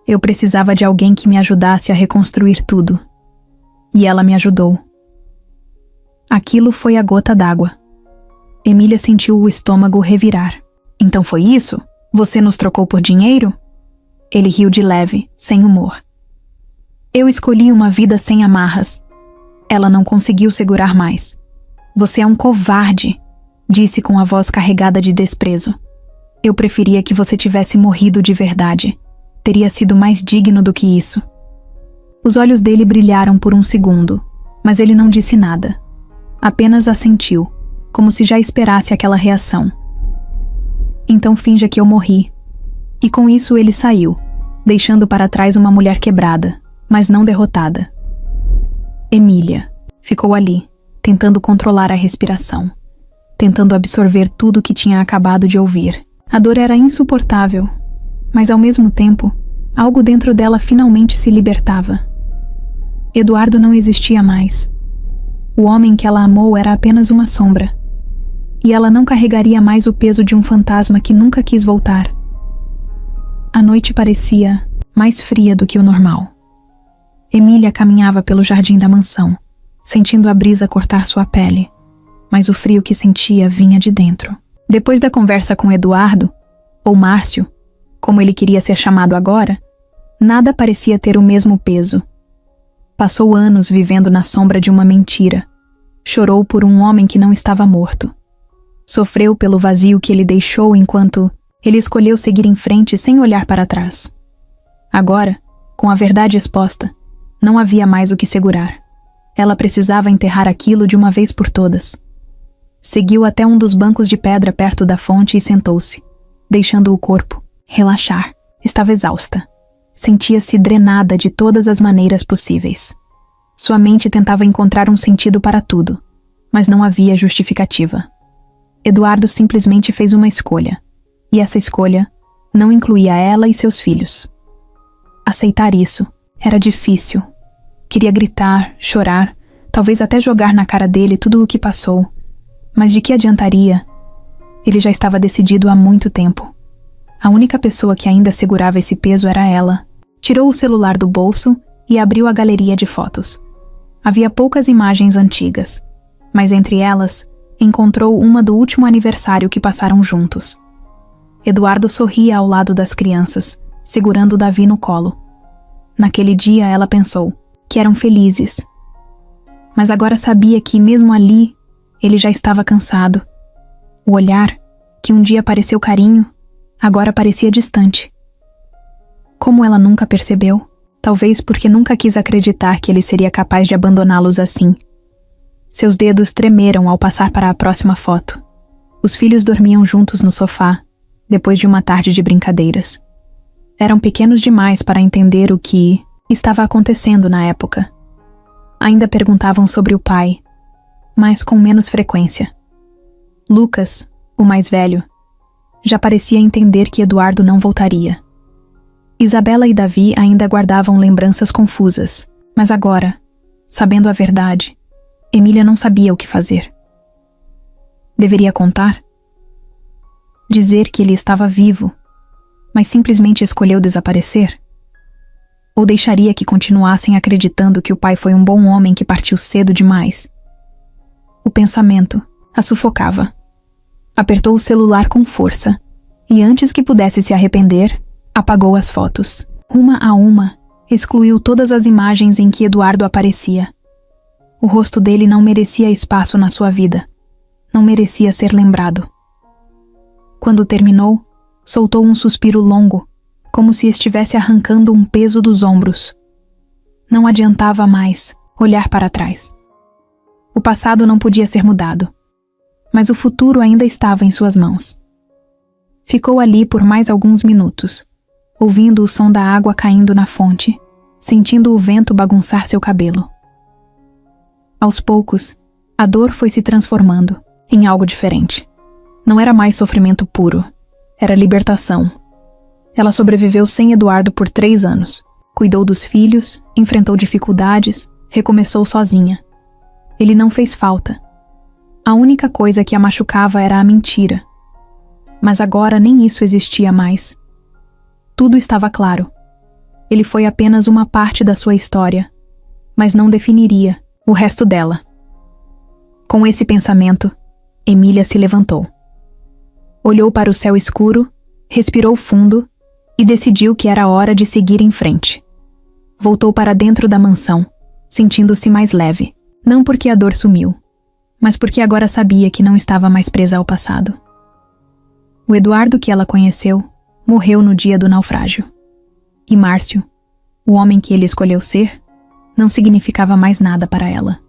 Eu precisava de alguém que me ajudasse a reconstruir tudo. E ela me ajudou." Aquilo foi a gota d'água. Emília sentiu o estômago revirar. "Então foi isso? Você nos trocou por dinheiro?" Ele riu de leve, sem humor. "Eu escolhi uma vida sem amarras." Ela não conseguiu segurar mais. "Você é um covarde", disse com a voz carregada de desprezo. "Eu preferia que você tivesse morrido de verdade. Teria sido mais digno do que isso." Os olhos dele brilharam por um segundo, mas ele não disse nada. Apenas assentiu, como se já esperasse aquela reação. "Então finja que eu morri." E com isso ele saiu, deixando para trás uma mulher quebrada, mas não derrotada. Emília ficou ali, tentando controlar a respiração, tentando absorver tudo o que tinha acabado de ouvir. A dor era insuportável, mas ao mesmo tempo, algo dentro dela finalmente se libertava. Eduardo não existia mais. O homem que ela amou era apenas uma sombra. e ela não carregaria mais o peso de um fantasma que nunca quis voltar. A noite parecia mais fria do que o normal. Emília caminhava pelo jardim da mansão, sentindo a brisa cortar sua pele, mas o frio que sentia vinha de dentro. Depois da conversa com Eduardo, ou Márcio, como ele queria ser chamado agora, nada parecia ter o mesmo peso. Passou anos vivendo na sombra de uma mentira. Chorou por um homem que não estava morto. Sofreu pelo vazio que ele deixou enquanto ele escolheu seguir em frente sem olhar para trás. Agora, com a verdade exposta, não havia mais o que segurar. Ela precisava enterrar aquilo de uma vez por todas. Seguiu até um dos bancos de pedra perto da fonte e sentou-se, deixando o corpo relaxar. Estava exausta. Sentia-se drenada de todas as maneiras possíveis. Sua mente tentava encontrar um sentido para tudo, mas não havia justificativa. Eduardo simplesmente fez uma escolha, e essa escolha não incluía ela e seus filhos. Aceitar isso era difícil. Queria gritar, chorar, talvez até jogar na cara dele tudo o que passou. Mas de que adiantaria? Ele já estava decidido há muito tempo. A única pessoa que ainda segurava esse peso era ela. Tirou o celular do bolso e abriu a galeria de fotos. Havia poucas imagens antigas, mas entre elas, encontrou uma do último aniversário que passaram juntos. Eduardo sorria ao lado das crianças, segurando Davi no colo. Naquele dia ela pensou que eram felizes. Mas agora sabia que, mesmo ali, ele já estava cansado. O olhar, que um dia pareceu carinho, agora parecia distante. Como ela nunca percebeu, talvez porque nunca quis acreditar que ele seria capaz de abandoná-los assim. Seus dedos tremeram ao passar para a próxima foto. Os filhos dormiam juntos no sofá, depois de uma tarde de brincadeiras. Eram pequenos demais para entender o que estava acontecendo na época. Ainda perguntavam sobre o pai, mas com menos frequência. Lucas, o mais velho, já parecia entender que Eduardo não voltaria. Isabela e Davi ainda guardavam lembranças confusas, mas agora, sabendo a verdade, Emília não sabia o que fazer. Deveria contar? Dizer que ele estava vivo, mas simplesmente escolheu desaparecer? Ou deixaria que continuassem acreditando que o pai foi um bom homem que partiu cedo demais? O pensamento a sufocava. Apertou o celular com força e, antes que pudesse se arrepender, apagou as fotos. Uma a uma, excluiu todas as imagens em que Eduardo aparecia. O rosto dele não merecia espaço na sua vida. Não merecia ser lembrado. Quando terminou, soltou um suspiro longo, como se estivesse arrancando um peso dos ombros. Não adiantava mais olhar para trás. O passado não podia ser mudado, mas o futuro ainda estava em suas mãos. Ficou ali por mais alguns minutos, ouvindo o som da água caindo na fonte, sentindo o vento bagunçar seu cabelo. Aos poucos, a dor foi se transformando em algo diferente. Não era mais sofrimento puro, era libertação. Ela sobreviveu sem Eduardo por 3 anos. Cuidou dos filhos, enfrentou dificuldades, recomeçou sozinha. Ele não fez falta. A única coisa que a machucava era a mentira. Mas agora nem isso existia mais. Tudo estava claro. Ele foi apenas uma parte da sua história, mas não definiria o resto dela. Com esse pensamento, Emília se levantou. Olhou para o céu escuro, respirou fundo e decidiu que era hora de seguir em frente. Voltou para dentro da mansão, sentindo-se mais leve, não porque a dor sumiu, mas porque agora sabia que não estava mais presa ao passado. O Eduardo que ela conheceu morreu no dia do naufrágio. E Márcio, o homem que ele escolheu ser, não significava mais nada para ela.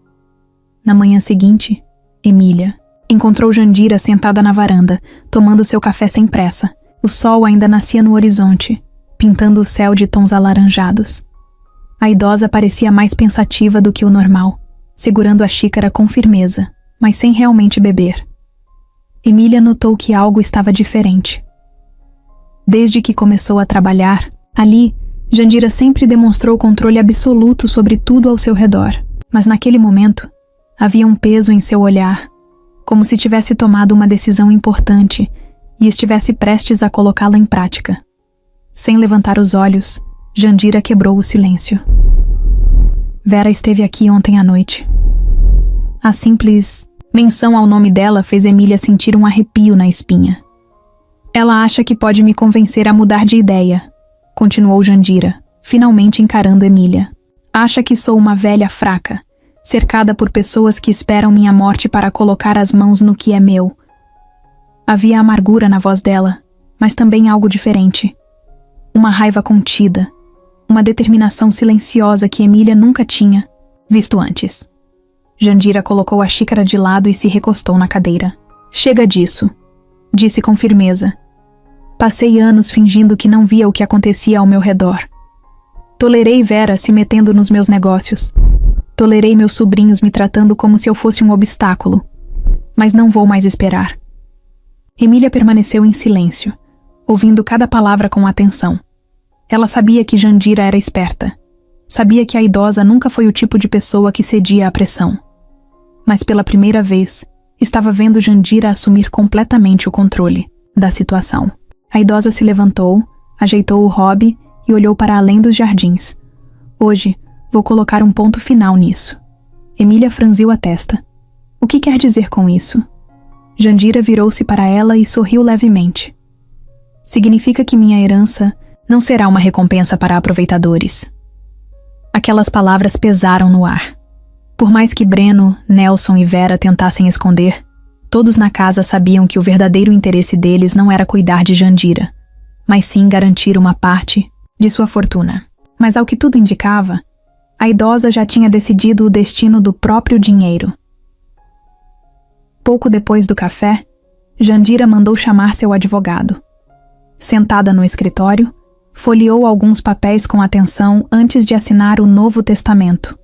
Na manhã seguinte, Emília encontrou Jandira sentada na varanda, tomando seu café sem pressa. O sol ainda nascia no horizonte, pintando o céu de tons alaranjados. A idosa parecia mais pensativa do que o normal, segurando a xícara com firmeza, mas sem realmente beber. Emília notou que algo estava diferente. Desde que começou a trabalhar, ali, Jandira sempre demonstrou controle absoluto sobre tudo ao seu redor, mas naquele momento, havia um peso em seu olhar, como se tivesse tomado uma decisão importante e estivesse prestes a colocá-la em prática. Sem levantar os olhos, Jandira quebrou o silêncio. Vera esteve aqui ontem à noite. A simples menção ao nome dela fez Emília sentir um arrepio na espinha. Ela acha que pode me convencer a mudar de ideia, continuou Jandira, finalmente encarando Emília. Acha que sou uma velha fraca, cercada por pessoas que esperam minha morte para colocar as mãos no que é meu. Havia amargura na voz dela, mas também algo diferente. Uma raiva contida, uma determinação silenciosa que Emília nunca tinha visto antes. Jandira colocou a xícara de lado e se recostou na cadeira. Chega disso, disse com firmeza. Passei anos fingindo que não via o que acontecia ao meu redor. Tolerei Vera se metendo nos meus negócios. Tolerei meus sobrinhos me tratando como se eu fosse um obstáculo. Mas não vou mais esperar. Emília permaneceu em silêncio, ouvindo cada palavra com atenção. Ela sabia que Jandira era esperta. Sabia que a idosa nunca foi o tipo de pessoa que cedia à pressão. Mas pela primeira vez, estava vendo Jandira assumir completamente o controle da situação. A idosa se levantou, ajeitou o hobby e olhou para além dos jardins. Hoje, vou colocar um ponto final nisso. Emília franziu a testa. O que quer dizer com isso? Jandira virou-se para ela e sorriu levemente. Significa que minha herança não será uma recompensa para aproveitadores. Aquelas palavras pesaram no ar. Por mais que Breno, Nelson e Vera tentassem esconder, todos na casa sabiam que o verdadeiro interesse deles não era cuidar de Jandira, mas sim garantir uma parte de sua fortuna. Mas ao que tudo indicava, a idosa já tinha decidido o destino do próprio dinheiro. Pouco depois do café, Jandira mandou chamar seu advogado. Sentada no escritório, folheou alguns papéis com atenção antes de assinar o Novo Testamento.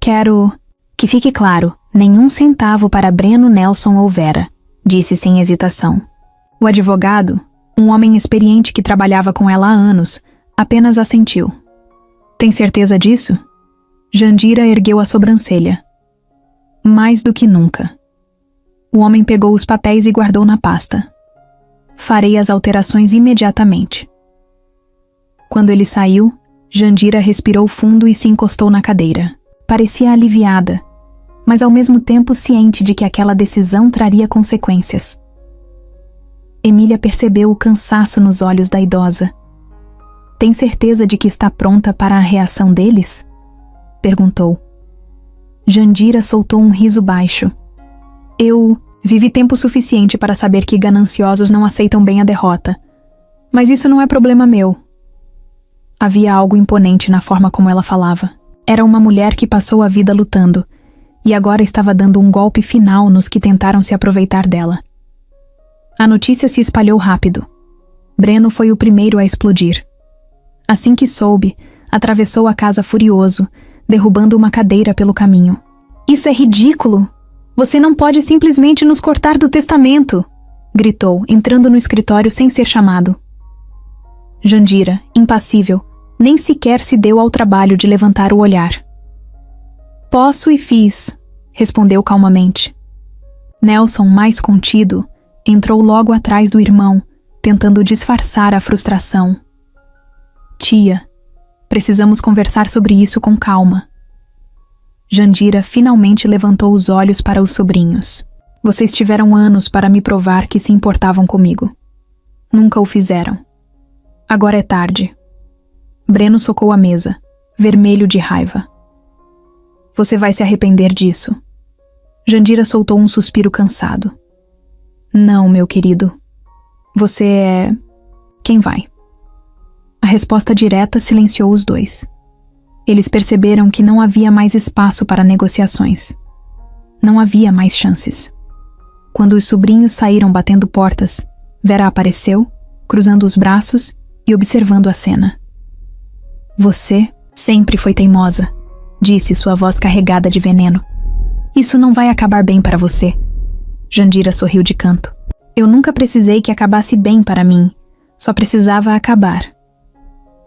Quero que fique claro, nenhum centavo para Breno, Nelson ou Vera, disse sem hesitação. O advogado, um homem experiente que trabalhava com ela há anos, apenas assentiu. Tem certeza disso? Jandira ergueu a sobrancelha. Mais do que nunca. O homem pegou os papéis e guardou na pasta. Farei as alterações imediatamente. Quando ele saiu, Jandira respirou fundo e se encostou na cadeira. Parecia aliviada, mas ao mesmo tempo ciente de que aquela decisão traria consequências. Emília percebeu o cansaço nos olhos da idosa. Tem certeza de que está pronta para a reação deles? Perguntou. Jandira soltou um riso baixo. Eu vivi tempo suficiente para saber que gananciosos não aceitam bem a derrota. Mas isso não é problema meu. Havia algo imponente na forma como ela falava. Era uma mulher que passou a vida lutando, e agora estava dando um golpe final nos que tentaram se aproveitar dela. A notícia se espalhou rápido. Breno foi o primeiro a explodir. Assim que soube, atravessou a casa furioso, derrubando uma cadeira pelo caminho. Isso é ridículo! Você não pode simplesmente nos cortar do testamento! Gritou, entrando no escritório sem ser chamado. Jandira, impassível, nem sequer se deu ao trabalho de levantar o olhar. Posso e fiz, respondeu calmamente. Nelson, mais contido, entrou logo atrás do irmão, tentando disfarçar a frustração. Tia, precisamos conversar sobre isso com calma. Jandira finalmente levantou os olhos para os sobrinhos. Vocês tiveram anos para me provar que se importavam comigo. Nunca o fizeram. Agora é tarde. Breno socou a mesa, vermelho de raiva. Você vai se arrepender disso. Jandira soltou um suspiro cansado. Não, meu querido. Você é... quem vai? A resposta direta silenciou os dois. Eles perceberam que não havia mais espaço para negociações. Não havia mais chances. Quando os sobrinhos saíram batendo portas, Vera apareceu, cruzando os braços e observando a cena. Você sempre foi teimosa, disse sua voz carregada de veneno. Isso não vai acabar bem para você. Jandira sorriu de canto. Eu nunca precisei que acabasse bem para mim, só precisava acabar.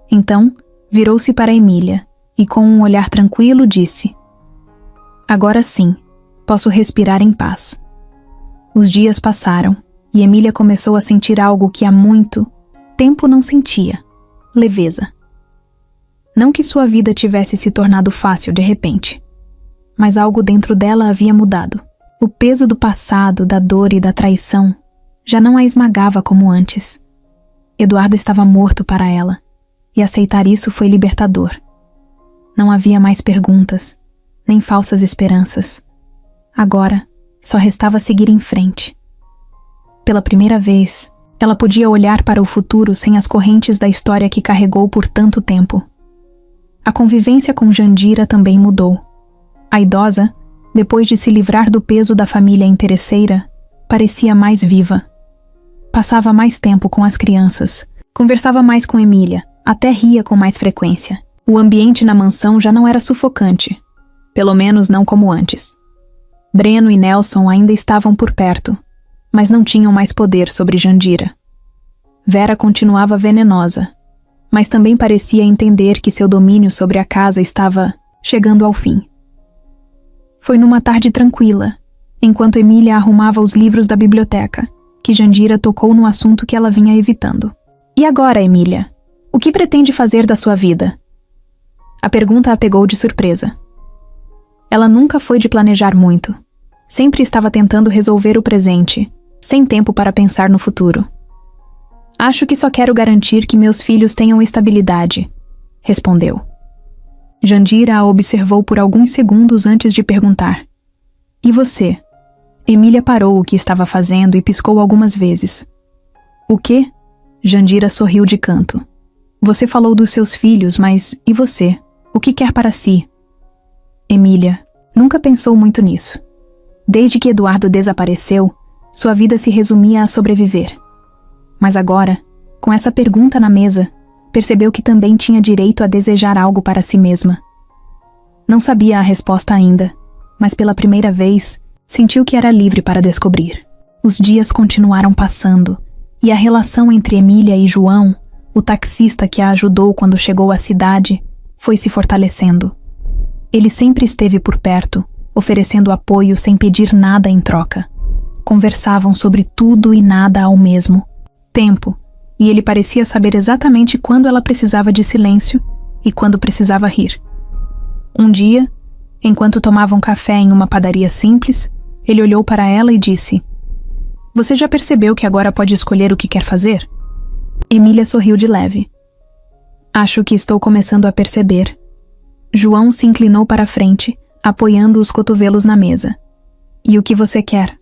Então, virou-se para Emília e com um olhar tranquilo disse: Agora sim, posso respirar em paz. Os dias passaram e Emília começou a sentir algo que há muito tempo não sentia: leveza. Não que sua vida tivesse se tornado fácil de repente, mas algo dentro dela havia mudado. O peso do passado, da dor e da traição já não a esmagava como antes. Eduardo estava morto para ela, e aceitar isso foi libertador. Não havia mais perguntas, nem falsas esperanças. Agora, só restava seguir em frente. Pela primeira vez, ela podia olhar para o futuro sem as correntes da história que carregou por tanto tempo. A convivência com Jandira também mudou. A idosa, depois de se livrar do peso da família interesseira, parecia mais viva. Passava mais tempo com as crianças, conversava mais com Emília, até ria com mais frequência. O ambiente na mansão já não era sufocante, pelo menos não como antes. Breno e Nelson ainda estavam por perto, mas não tinham mais poder sobre Jandira. Vera continuava venenosa, mas também parecia entender que seu domínio sobre a casa estava chegando ao fim. Foi numa tarde tranquila, enquanto Emília arrumava os livros da biblioteca, que Jandira tocou no assunto que ela vinha evitando. E agora, Emília? O que pretende fazer da sua vida? A pergunta a pegou de surpresa. Ela nunca foi de planejar muito. Sempre estava tentando resolver o presente, sem tempo para pensar no futuro. Acho que só quero garantir que meus filhos tenham estabilidade, respondeu. Jandira a observou por alguns segundos antes de perguntar. E você? Emília parou o que estava fazendo e piscou algumas vezes. O quê? Jandira sorriu de canto. Você falou dos seus filhos, mas e você? O que quer para si? Emília nunca pensou muito nisso. Desde que Eduardo desapareceu, sua vida se resumia a sobreviver. Mas agora, com essa pergunta na mesa, percebeu que também tinha direito a desejar algo para si mesma. Não sabia a resposta ainda, mas pela primeira vez, sentiu que era livre para descobrir. Os dias continuaram passando, e a relação entre Emília e João, o taxista que a ajudou quando chegou à cidade, foi se fortalecendo. Ele sempre esteve por perto, oferecendo apoio sem pedir nada em troca. Conversavam sobre tudo e nada ao mesmo tempo, e ele parecia saber exatamente quando ela precisava de silêncio e quando precisava rir. Um dia, enquanto tomavam café em uma padaria simples, ele olhou para ela e disse: Você já percebeu que agora pode escolher o que quer fazer? Emília sorriu de leve. Acho que estou começando a perceber. João se inclinou para a frente, apoiando os cotovelos na mesa. E o que você quer?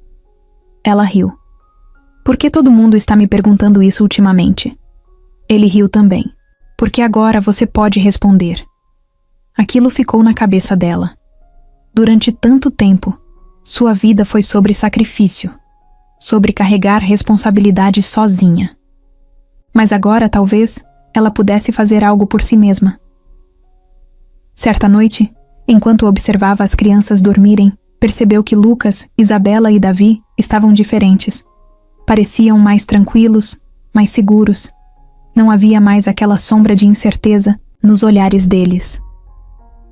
Ela riu. Por que todo mundo está me perguntando isso ultimamente? Ele riu também. Porque agora você pode responder. Aquilo ficou na cabeça dela. Durante tanto tempo, sua vida foi sobre sacrifício, sobre carregar responsabilidade sozinha. Mas agora, talvez, ela pudesse fazer algo por si mesma. Certa noite, enquanto observava as crianças dormirem, percebeu que Lucas, Isabela e Davi estavam diferentes. Pareciam mais tranquilos, mais seguros. Não havia mais aquela sombra de incerteza nos olhares deles.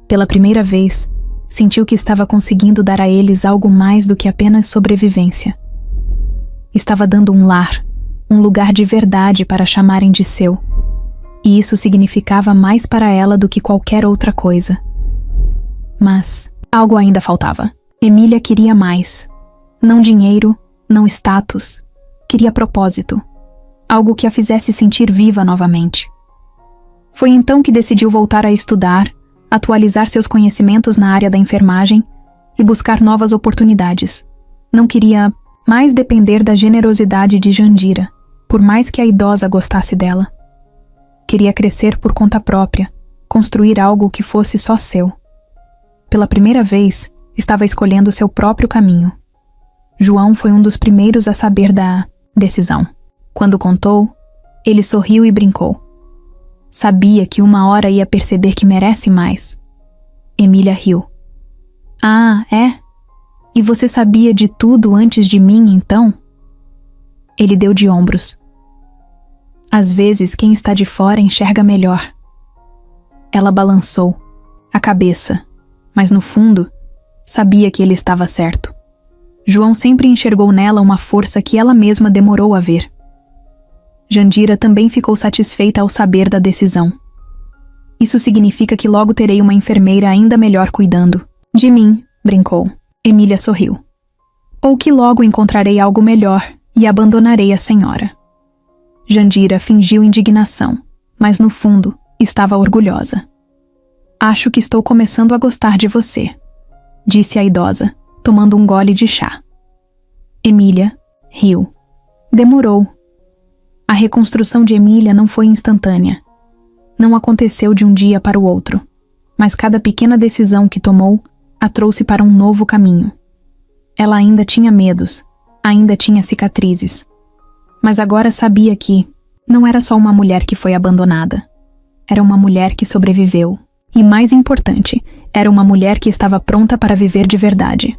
Pela primeira vez, sentiu que estava conseguindo dar a eles algo mais do que apenas sobrevivência. Estava dando um lar, um lugar de verdade para chamarem de seu. E isso significava mais para ela do que qualquer outra coisa. Mas algo ainda faltava. Emília queria mais. Não dinheiro, não status. Queria propósito. Algo que a fizesse sentir viva novamente. Foi então que decidiu voltar a estudar, atualizar seus conhecimentos na área da enfermagem e buscar novas oportunidades. Não queria mais depender da generosidade de Jandira, por mais que a idosa gostasse dela. Queria crescer por conta própria, construir algo que fosse só seu. Pela primeira vez, estava escolhendo seu próprio caminho. João foi um dos primeiros a saber da decisão. Quando contou, ele sorriu e brincou. Sabia que uma hora ia perceber que merece mais. Emília riu. Ah, é? E você sabia de tudo antes de mim, então? Ele deu de ombros. Às vezes, quem está de fora enxerga melhor. Ela balançou a cabeça, mas no fundo, sabia que ele estava certo. João sempre enxergou nela uma força que ela mesma demorou a ver. Jandira também ficou satisfeita ao saber da decisão. Isso significa que logo terei uma enfermeira ainda melhor cuidando de mim, brincou. Emília sorriu. Ou que logo encontrarei algo melhor e abandonarei a senhora. Jandira fingiu indignação, mas no fundo estava orgulhosa. Acho que estou começando a gostar de você, disse a idosa, tomando um gole de chá. Emília riu. Demorou. A reconstrução de Emília não foi instantânea. Não aconteceu de um dia para o outro, mas cada pequena decisão que tomou a trouxe para um novo caminho. Ela ainda tinha medos, ainda tinha cicatrizes, mas agora sabia que não era só uma mulher que foi abandonada. Era uma mulher que sobreviveu, e mais importante, era uma mulher que estava pronta para viver de verdade.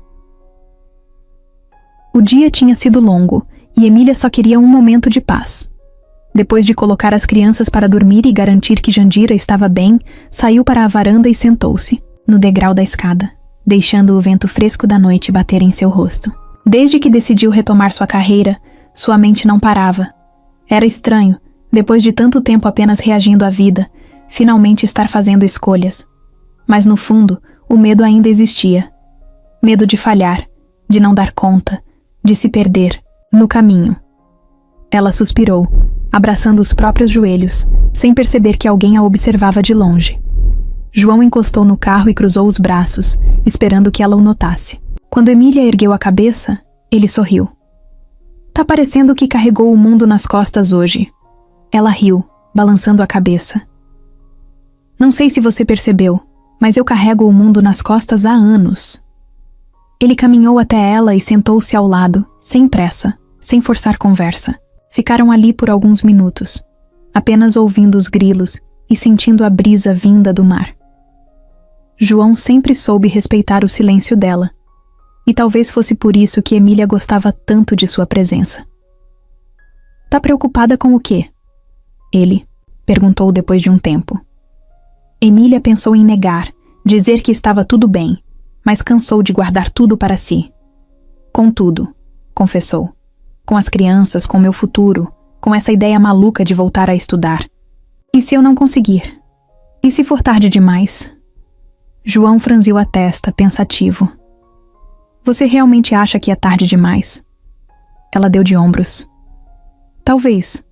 O dia tinha sido longo, e Emília só queria um momento de paz. Depois de colocar as crianças para dormir e garantir que Jandira estava bem, saiu para a varanda e sentou-se, no degrau da escada, deixando o vento fresco da noite bater em seu rosto. Desde que decidiu retomar sua carreira, sua mente não parava. Era estranho, depois de tanto tempo apenas reagindo à vida, finalmente estar fazendo escolhas. Mas no fundo, o medo ainda existia. Medo de falhar, de não dar conta, de se perder, no caminho. Ela suspirou, abraçando os próprios joelhos, sem perceber que alguém a observava de longe. João encostou no carro e cruzou os braços, esperando que ela o notasse. Quando Emília ergueu a cabeça, ele sorriu. Tá parecendo que carregou o mundo nas costas hoje. Ela riu, balançando a cabeça. Não sei se você percebeu, mas eu carrego o mundo nas costas há anos. Ele caminhou até ela e sentou-se ao lado, sem pressa, sem forçar conversa. Ficaram ali por alguns minutos, apenas ouvindo os grilos e sentindo a brisa vinda do mar. João sempre soube respeitar o silêncio dela, e talvez fosse por isso que Emília gostava tanto de sua presença. Tá preocupada com o quê? Ele perguntou depois de um tempo. Emília pensou em negar, dizer que estava tudo bem, mas cansou de guardar tudo para si. Contudo, confessou, com as crianças, com meu futuro, com essa ideia maluca de voltar a estudar. E se eu não conseguir? E se for tarde demais? João franziu a testa, pensativo. Você realmente acha que é tarde demais? Ela deu de ombros. Talvez.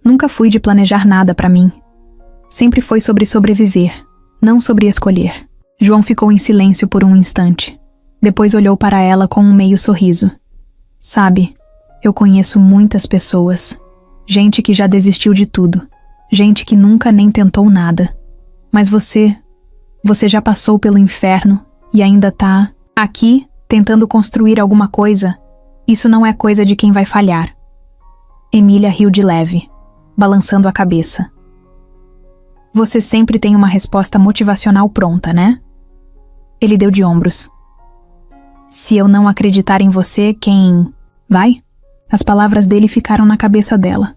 Nunca fui de planejar nada para mim. Sempre foi sobre sobreviver, não sobre escolher. João ficou em silêncio por um instante. Depois olhou para ela com um meio sorriso. Sabe, eu conheço muitas pessoas. Gente que já desistiu de tudo. Gente que nunca nem tentou nada. Mas você já passou pelo inferno e ainda tá aqui tentando construir alguma coisa. Isso não é coisa de quem vai falhar. Emília riu de leve, balançando a cabeça. Você sempre tem uma resposta motivacional pronta, né? Ele deu de ombros. Se eu não acreditar em você, quem... vai? As palavras dele ficaram na cabeça dela.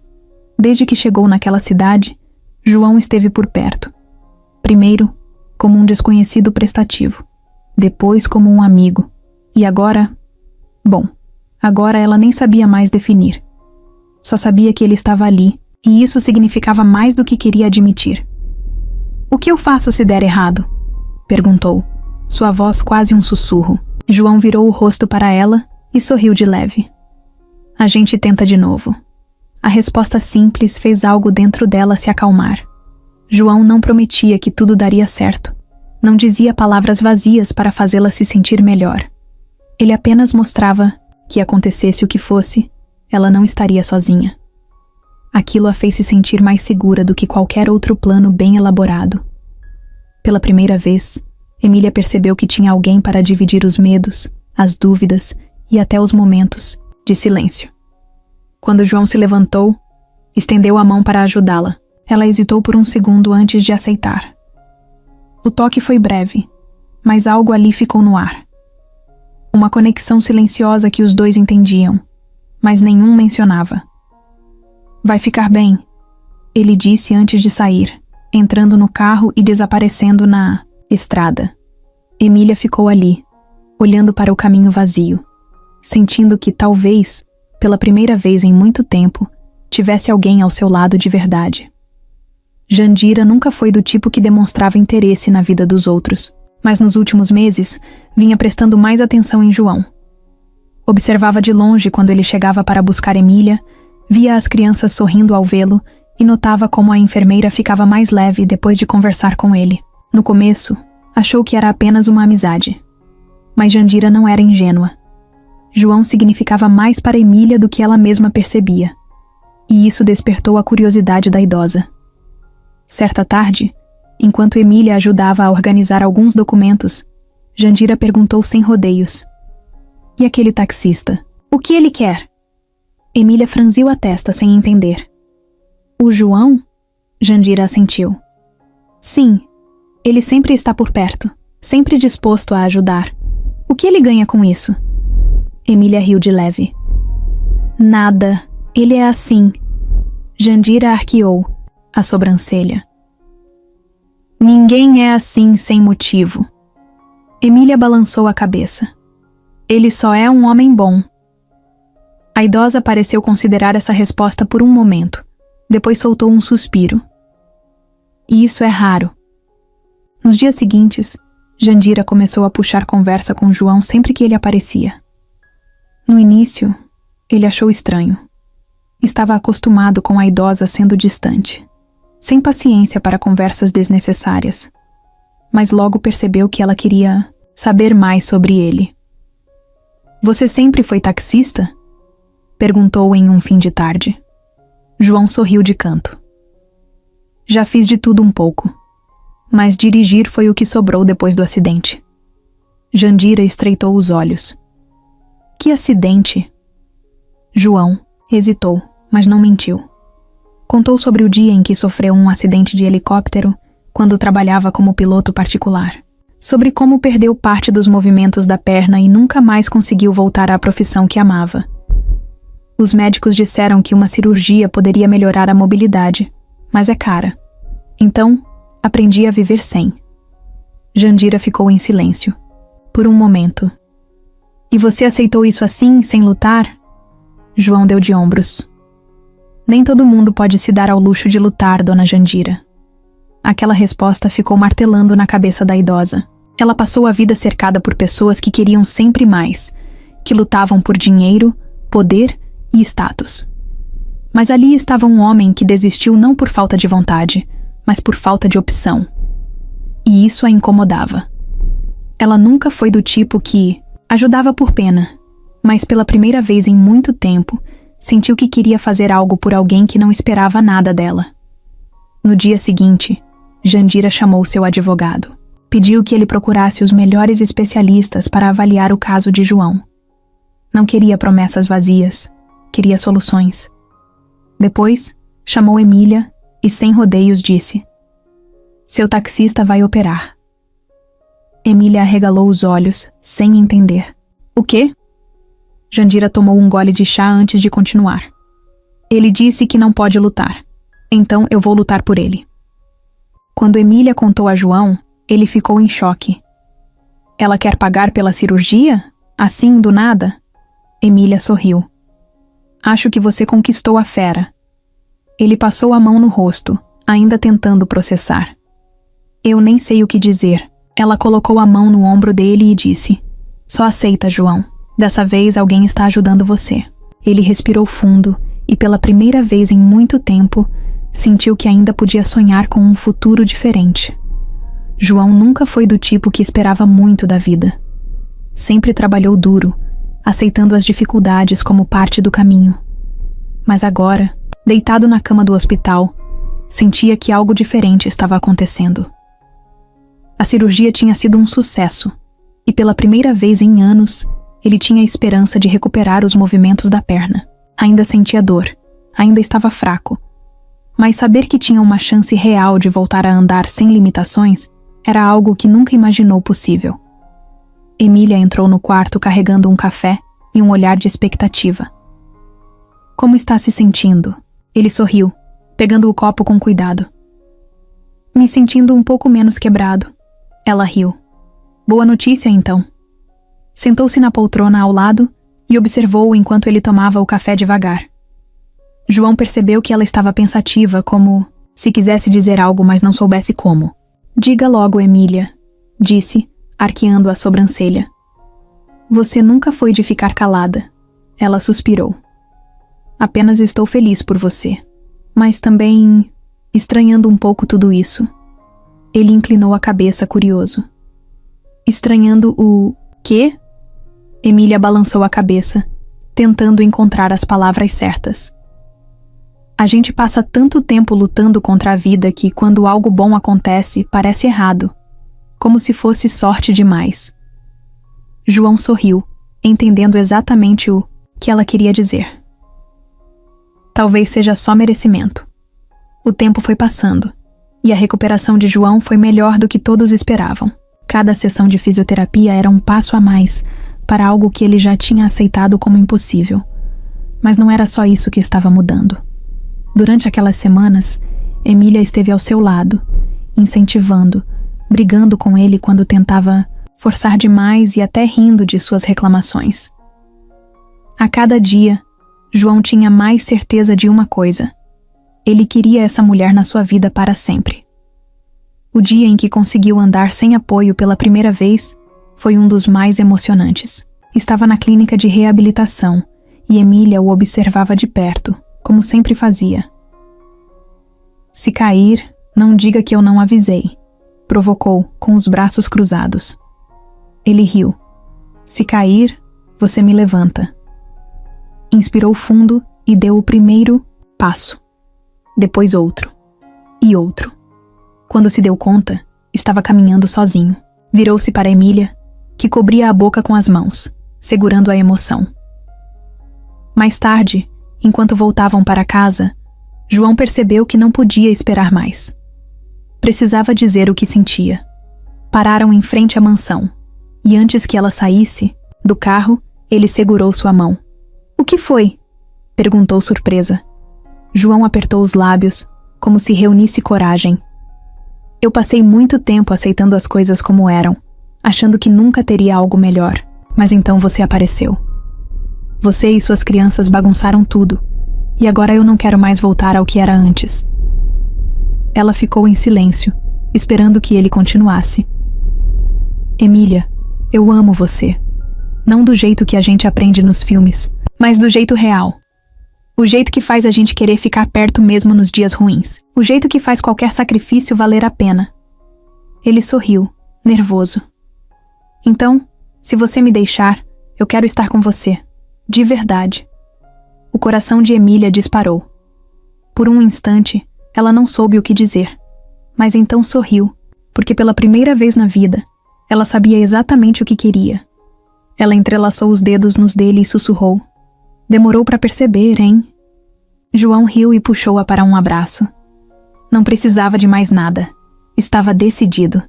Desde que chegou naquela cidade, João esteve por perto. Primeiro, como um desconhecido prestativo. Depois, como um amigo. E agora... bom, agora ela nem sabia mais definir. Só sabia que ele estava ali, e isso significava mais do que queria admitir. O que eu faço se der errado? Perguntou, sua voz quase um sussurro. João virou o rosto para ela e sorriu de leve. A gente tenta de novo. A resposta simples fez algo dentro dela se acalmar. João não prometia que tudo daria certo. Não dizia palavras vazias para fazê-la se sentir melhor. Ele apenas mostrava que acontecesse o que fosse, ela não estaria sozinha. Aquilo a fez se sentir mais segura do que qualquer outro plano bem elaborado. Pela primeira vez, Emília percebeu que tinha alguém para dividir os medos, as dúvidas e até os momentos de silêncio. Quando João se levantou, estendeu a mão para ajudá-la. Ela hesitou por um segundo antes de aceitar. O toque foi breve, mas algo ali ficou no ar. Uma conexão silenciosa que os dois entendiam, mas nenhum mencionava. Vai ficar bem, ele disse antes de sair, entrando no carro e desaparecendo na estrada. Emília ficou ali, olhando para o caminho vazio. sentindo que talvez, pela primeira vez em muito tempo, tivesse alguém ao seu lado de verdade. Jandira nunca foi do tipo que demonstrava interesse na vida dos outros, mas nos últimos meses vinha prestando mais atenção em João. Observava de longe quando ele chegava para buscar Emília, via as crianças sorrindo ao vê-lo e notava como a enfermeira ficava mais leve depois de conversar com ele. No começo, achou que era apenas uma amizade. Mas Jandira não era ingênua. João significava mais para Emília do que ela mesma percebia. E isso despertou a curiosidade da idosa. Certa tarde, enquanto Emília ajudava a organizar alguns documentos, Jandira perguntou sem rodeios: "E aquele taxista? O que ele quer?" Emília franziu a testa sem entender. "O João?" Jandira assentiu. "Sim, ele sempre está por perto, sempre disposto a ajudar. O que ele ganha com isso?" Emília riu de leve. "Nada, ele é assim." Jandira arqueou a sobrancelha. "Ninguém é assim sem motivo." Emília balançou a cabeça. "Ele só é um homem bom." A idosa pareceu considerar essa resposta por um momento, depois soltou um suspiro. "E isso é raro." Nos dias seguintes, Jandira começou a puxar conversa com João sempre que ele aparecia. No início, ele achou estranho. Estava acostumado com a idosa sendo distante, sem paciência para conversas desnecessárias. Mas logo percebeu que ela queria saber mais sobre ele. "Você sempre foi taxista?" perguntou em um fim de tarde. João sorriu de canto. "Já fiz de tudo um pouco, mas dirigir foi o que sobrou depois do acidente." Jandira estreitou os olhos. "Que acidente?" João hesitou, mas não mentiu. Contou sobre o dia em que sofreu um acidente de helicóptero quando trabalhava como piloto particular. Sobre como perdeu parte dos movimentos da perna e nunca mais conseguiu voltar à profissão que amava. Os médicos disseram que uma cirurgia poderia melhorar a mobilidade, mas é cara. Então, aprendi a viver sem. Jandira ficou em silêncio, por um momento. "E você aceitou isso assim, sem lutar?" João deu de ombros. "Nem todo mundo pode se dar ao luxo de lutar, dona Jandira." Aquela resposta ficou martelando na cabeça da idosa. Ela passou a vida cercada por pessoas que queriam sempre mais, que lutavam por dinheiro, poder e status. Mas ali estava um homem que desistiu não por falta de vontade, mas por falta de opção. E isso a incomodava. Ela nunca foi do tipo que ajudava por pena, mas pela primeira vez em muito tempo, sentiu que queria fazer algo por alguém que não esperava nada dela. No dia seguinte, Jandira chamou seu advogado. Pediu que ele procurasse os melhores especialistas para avaliar o caso de João. Não queria promessas vazias, queria soluções. Depois, chamou Emília e, sem rodeios, disse: "Seu taxista vai operar." Emília arregalou os olhos, sem entender. "O quê?" Jandira tomou um gole de chá antes de continuar. "Ele disse que não pode lutar. Então eu vou lutar por ele." Quando Emília contou a João, ele ficou em choque. "Ela quer pagar pela cirurgia? Assim, do nada?" Emília sorriu. "Acho que você conquistou a fera." Ele passou a mão no rosto, ainda tentando processar. "Eu nem sei o que dizer." Ela colocou a mão no ombro dele e disse: "Só aceita, João. Dessa vez alguém está ajudando você." Ele respirou fundo e, pela primeira vez em muito tempo, sentiu que ainda podia sonhar com um futuro diferente. João nunca foi do tipo que esperava muito da vida. Sempre trabalhou duro, aceitando as dificuldades como parte do caminho. Mas agora, deitado na cama do hospital, sentia que algo diferente estava acontecendo. A cirurgia tinha sido um sucesso, e pela primeira vez em anos, ele tinha a esperança de recuperar os movimentos da perna. Ainda sentia dor, ainda estava fraco. Mas saber que tinha uma chance real de voltar a andar sem limitações era algo que nunca imaginou possível. Emília entrou no quarto carregando um café e um olhar de expectativa. "Como está se sentindo?" Ele sorriu, pegando o copo com cuidado. "Me sentindo um pouco menos quebrado." Ela riu. "Boa notícia, então." Sentou-se na poltrona ao lado e observou-o enquanto ele tomava o café devagar. João percebeu que ela estava pensativa, como se quisesse dizer algo, mas não soubesse como. Diga logo, Emília, disse, arqueando a sobrancelha. Você nunca foi de ficar calada. Ela suspirou. Apenas estou feliz por você. Mas também estranhando um pouco tudo isso. Ele inclinou a cabeça, curioso. Estranhando o quê? Emília balançou a cabeça, tentando encontrar as palavras certas. A gente passa tanto tempo lutando contra a vida que, quando algo bom acontece, parece errado, como se fosse sorte demais. João sorriu, entendendo exatamente o que ela queria dizer. Talvez seja só merecimento. O tempo foi passando, e a recuperação de João foi melhor do que todos esperavam. Cada sessão de fisioterapia era um passo a mais para algo que ele já tinha aceitado como impossível. Mas não era só isso que estava mudando. Durante aquelas semanas, Emília esteve ao seu lado, incentivando, brigando com ele quando tentava forçar demais e até rindo de suas reclamações. A cada dia, João tinha mais certeza de uma coisa. Ele queria essa mulher na sua vida para sempre. O dia em que conseguiu andar sem apoio pela primeira vez foi um dos mais emocionantes. Estava na clínica de reabilitação e Emília o observava de perto, como sempre fazia. Se cair, não diga que eu não avisei, provocou, com os braços cruzados. Ele riu. Se cair, você me levanta. Inspirou fundo e deu o primeiro passo. Depois outro. E outro. Quando se deu conta, estava caminhando sozinho. Virou-se para Emília, que cobria a boca com as mãos, segurando a emoção. Mais tarde, enquanto voltavam para casa, João percebeu que não podia esperar mais. Precisava dizer o que sentia. Pararam em frente à mansão, e antes que ela saísse do carro, ele segurou sua mão. O que foi? Perguntou surpresa. João apertou os lábios, como se reunisse coragem. Eu passei muito tempo aceitando as coisas como eram, achando que nunca teria algo melhor, mas então você apareceu. Você e suas crianças bagunçaram tudo, e agora eu não quero mais voltar ao que era antes. Ela ficou em silêncio, esperando que ele continuasse. Emília, eu amo você. Não do jeito que a gente aprende nos filmes, mas do jeito real. O jeito que faz a gente querer ficar perto mesmo nos dias ruins. O jeito que faz qualquer sacrifício valer a pena. Ele sorriu, nervoso. Então, se você me deixar, eu quero estar com você. De verdade. O coração de Emília disparou. Por um instante, ela não soube o que dizer. Mas então sorriu, porque pela primeira vez na vida, ela sabia exatamente o que queria. Ela entrelaçou os dedos nos dele e sussurrou. Demorou para perceber, hein? João riu e puxou-a para um abraço. Não precisava de mais nada. Estava decidido.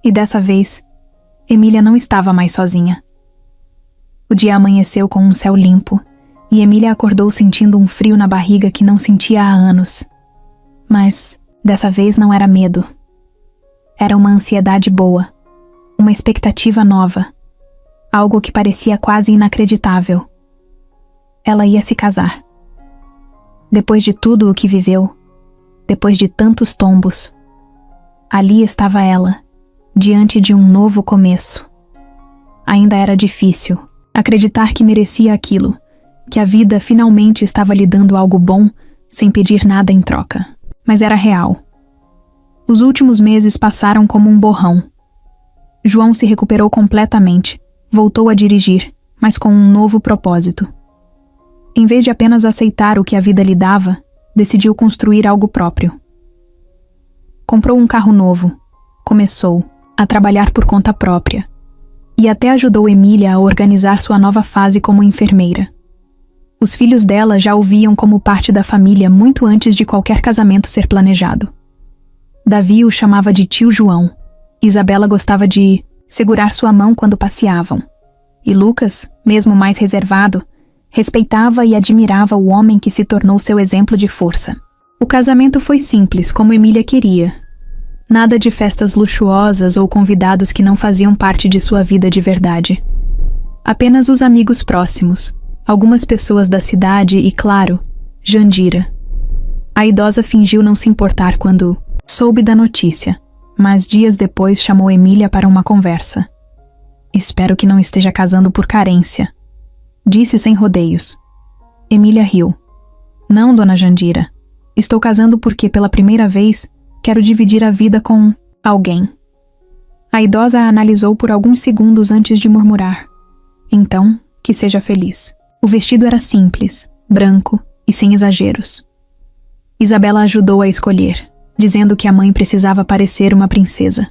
E dessa vez, Emília não estava mais sozinha. O dia amanheceu com um céu limpo, e Emília acordou sentindo um frio na barriga que não sentia há anos. Mas, dessa vez não era medo. Era uma ansiedade boa. Uma expectativa nova. Algo que parecia quase inacreditável. Ela ia se casar. Depois de tudo o que viveu, depois de tantos tombos, ali estava ela, diante de um novo começo. Ainda era difícil acreditar que merecia aquilo, que a vida finalmente estava lhe dando algo bom sem pedir nada em troca. Mas era real. Os últimos meses passaram como um borrão. João se recuperou completamente, voltou a dirigir, mas com um novo propósito. Em vez de apenas aceitar o que a vida lhe dava, decidiu construir algo próprio. Comprou um carro novo, começou a trabalhar por conta própria e até ajudou Emília a organizar sua nova fase como enfermeira. Os filhos dela já o viam como parte da família muito antes de qualquer casamento ser planejado. Davi o chamava de tio João. Isabela gostava de segurar sua mão quando passeavam. E Lucas, mesmo mais reservado, respeitava e admirava o homem que se tornou seu exemplo de força. O casamento foi simples, como Emília queria. Nada de festas luxuosas ou convidados que não faziam parte de sua vida de verdade. Apenas os amigos próximos, algumas pessoas da cidade e, claro, Jandira. A idosa fingiu não se importar quando soube da notícia, mas dias depois chamou Emília para uma conversa. Espero que não esteja casando por carência, disse sem rodeios. Emília riu. Não, dona Jandira. Estou casando porque, pela primeira vez, quero dividir a vida com alguém. A idosa a analisou por alguns segundos antes de murmurar. Então, que seja feliz. O vestido era simples, branco e sem exageros. Isabela ajudou a escolher, dizendo que a mãe precisava parecer uma princesa.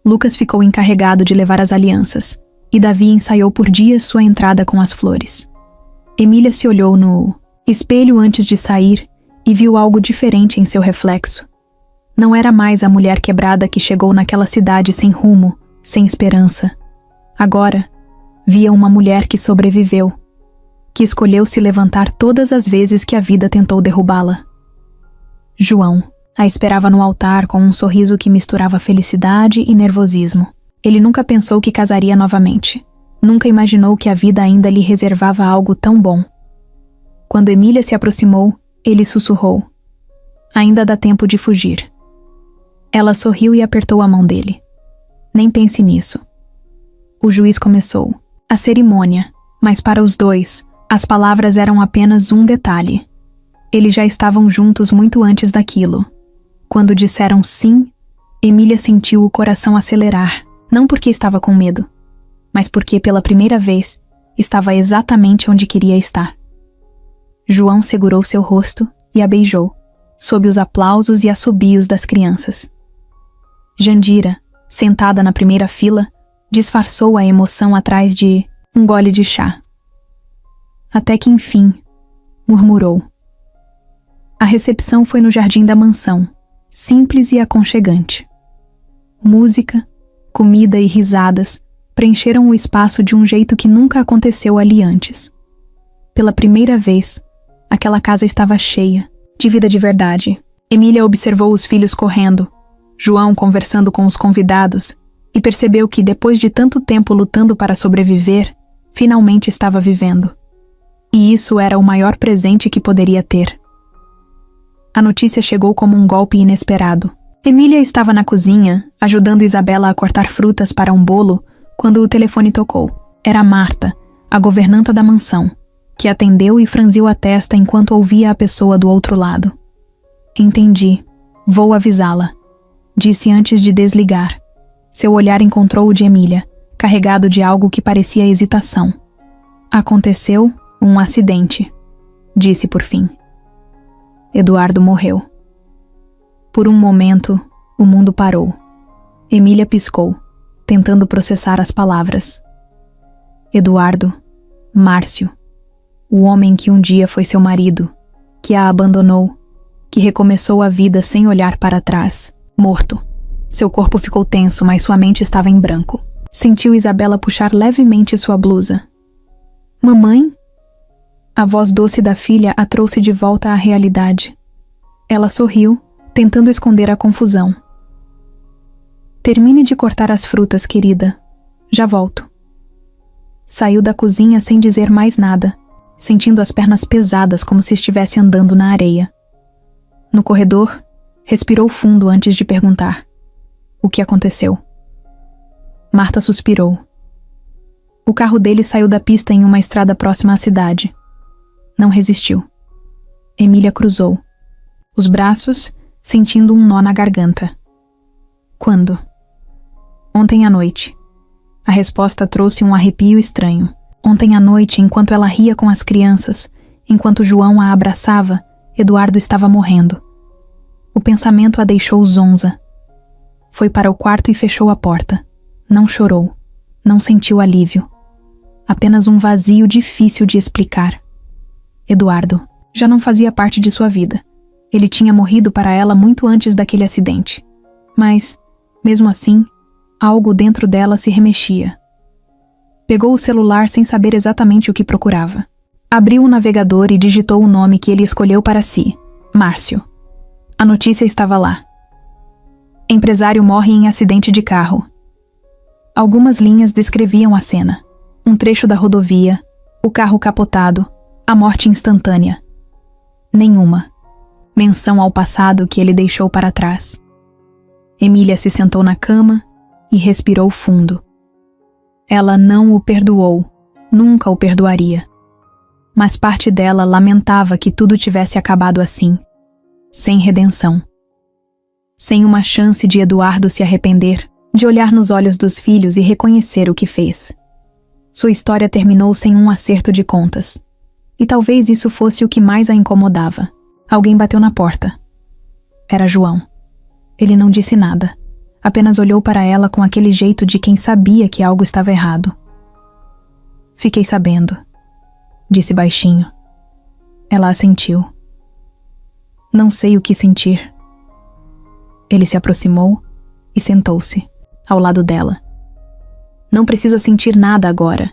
Lucas ficou encarregado de levar as alianças, e Davi ensaiou por dias sua entrada com as flores. Emília se olhou no espelho antes de sair e viu algo diferente em seu reflexo. Não era mais a mulher quebrada que chegou naquela cidade sem rumo, sem esperança. Agora, via uma mulher que sobreviveu, que escolheu se levantar todas as vezes que a vida tentou derrubá-la. João a esperava no altar com um sorriso que misturava felicidade e nervosismo. Ele nunca pensou que casaria novamente. Nunca imaginou que a vida ainda lhe reservava algo tão bom. Quando Emília se aproximou, ele sussurrou. Ainda dá tempo de fugir. Ela sorriu e apertou a mão dele. Nem pense nisso. O juiz começou. A cerimônia, mas para os dois, as palavras eram apenas um detalhe. Eles já estavam juntos muito antes daquilo. Quando disseram sim, Emília sentiu o coração acelerar, não porque estava com medo, mas porque, pela primeira vez, estava exatamente onde queria estar. João segurou seu rosto e a beijou, sob os aplausos e assobios das crianças. Jandira, sentada na primeira fila, disfarçou a emoção atrás de um gole de chá. Até que, enfim, murmurou. A recepção foi no jardim da mansão, simples e aconchegante. Música, comida e risadas preencheram o espaço de um jeito que nunca aconteceu ali antes. Pela primeira vez, aquela casa estava cheia, de vida de verdade. Emília observou os filhos correndo, João conversando com os convidados, e percebeu que, depois de tanto tempo lutando para sobreviver, finalmente estava vivendo. E isso era o maior presente que poderia ter. A notícia chegou como um golpe inesperado. Emília estava na cozinha, ajudando Isabela a cortar frutas para um bolo, quando o telefone tocou. Era Marta, a governanta da mansão, que atendeu e franziu a testa enquanto ouvia a pessoa do outro lado. Entendi. Vou avisá-la, disse antes de desligar. Seu olhar encontrou o de Emília, carregado de algo que parecia hesitação. Aconteceu um acidente, disse por fim. Eduardo morreu. Por um momento, o mundo parou. Emília piscou, tentando processar as palavras. Eduardo, Márcio, o homem que um dia foi seu marido, que a abandonou, que recomeçou a vida sem olhar para trás, morto. Seu corpo ficou tenso, mas sua mente estava em branco. Sentiu Isabela puxar levemente sua blusa. Mamãe? A voz doce da filha a trouxe de volta à realidade. Ela sorriu, tentando esconder a confusão. Termine de cortar as frutas, querida. Já volto. Saiu da cozinha sem dizer mais nada, sentindo as pernas pesadas como se estivesse andando na areia. No corredor, respirou fundo antes de perguntar. O que aconteceu? Marta suspirou. O carro dele saiu da pista em uma estrada próxima à cidade. Não resistiu. Emília cruzou, os braços sentindo um nó na garganta. Quando? Ontem à noite. A resposta trouxe um arrepio estranho. Ontem à noite, enquanto ela ria com as crianças, enquanto João a abraçava, Eduardo estava morrendo. O pensamento a deixou zonza. Foi para o quarto e fechou a porta. Não chorou. Não sentiu alívio. Apenas um vazio difícil de explicar. Eduardo já não fazia parte de sua vida. Ele tinha morrido para ela muito antes daquele acidente. Mas, mesmo assim, algo dentro dela se remexia. Pegou o celular sem saber exatamente o que procurava. Abriu o navegador e digitou o nome que ele escolheu para si, Márcio. A notícia estava lá. Empresário morre em acidente de carro. Algumas linhas descreviam a cena. Um trecho da rodovia, o carro capotado, a morte instantânea. Nenhuma menção ao passado que ele deixou para trás. Emília se sentou na cama e respirou fundo. Ela não o perdoou, nunca o perdoaria. Mas parte dela lamentava que tudo tivesse acabado assim, sem redenção. Sem uma chance de Eduardo se arrepender, de olhar nos olhos dos filhos e reconhecer o que fez. Sua história terminou sem um acerto de contas. E talvez isso fosse o que mais a incomodava. Alguém bateu na porta. Era João. Ele não disse nada. Apenas olhou para ela com aquele jeito de quem sabia que algo estava errado. Fiquei sabendo, disse baixinho. Ela assentiu. Não sei o que sentir. Ele se aproximou e sentou-se, ao lado dela. Não precisa sentir nada agora.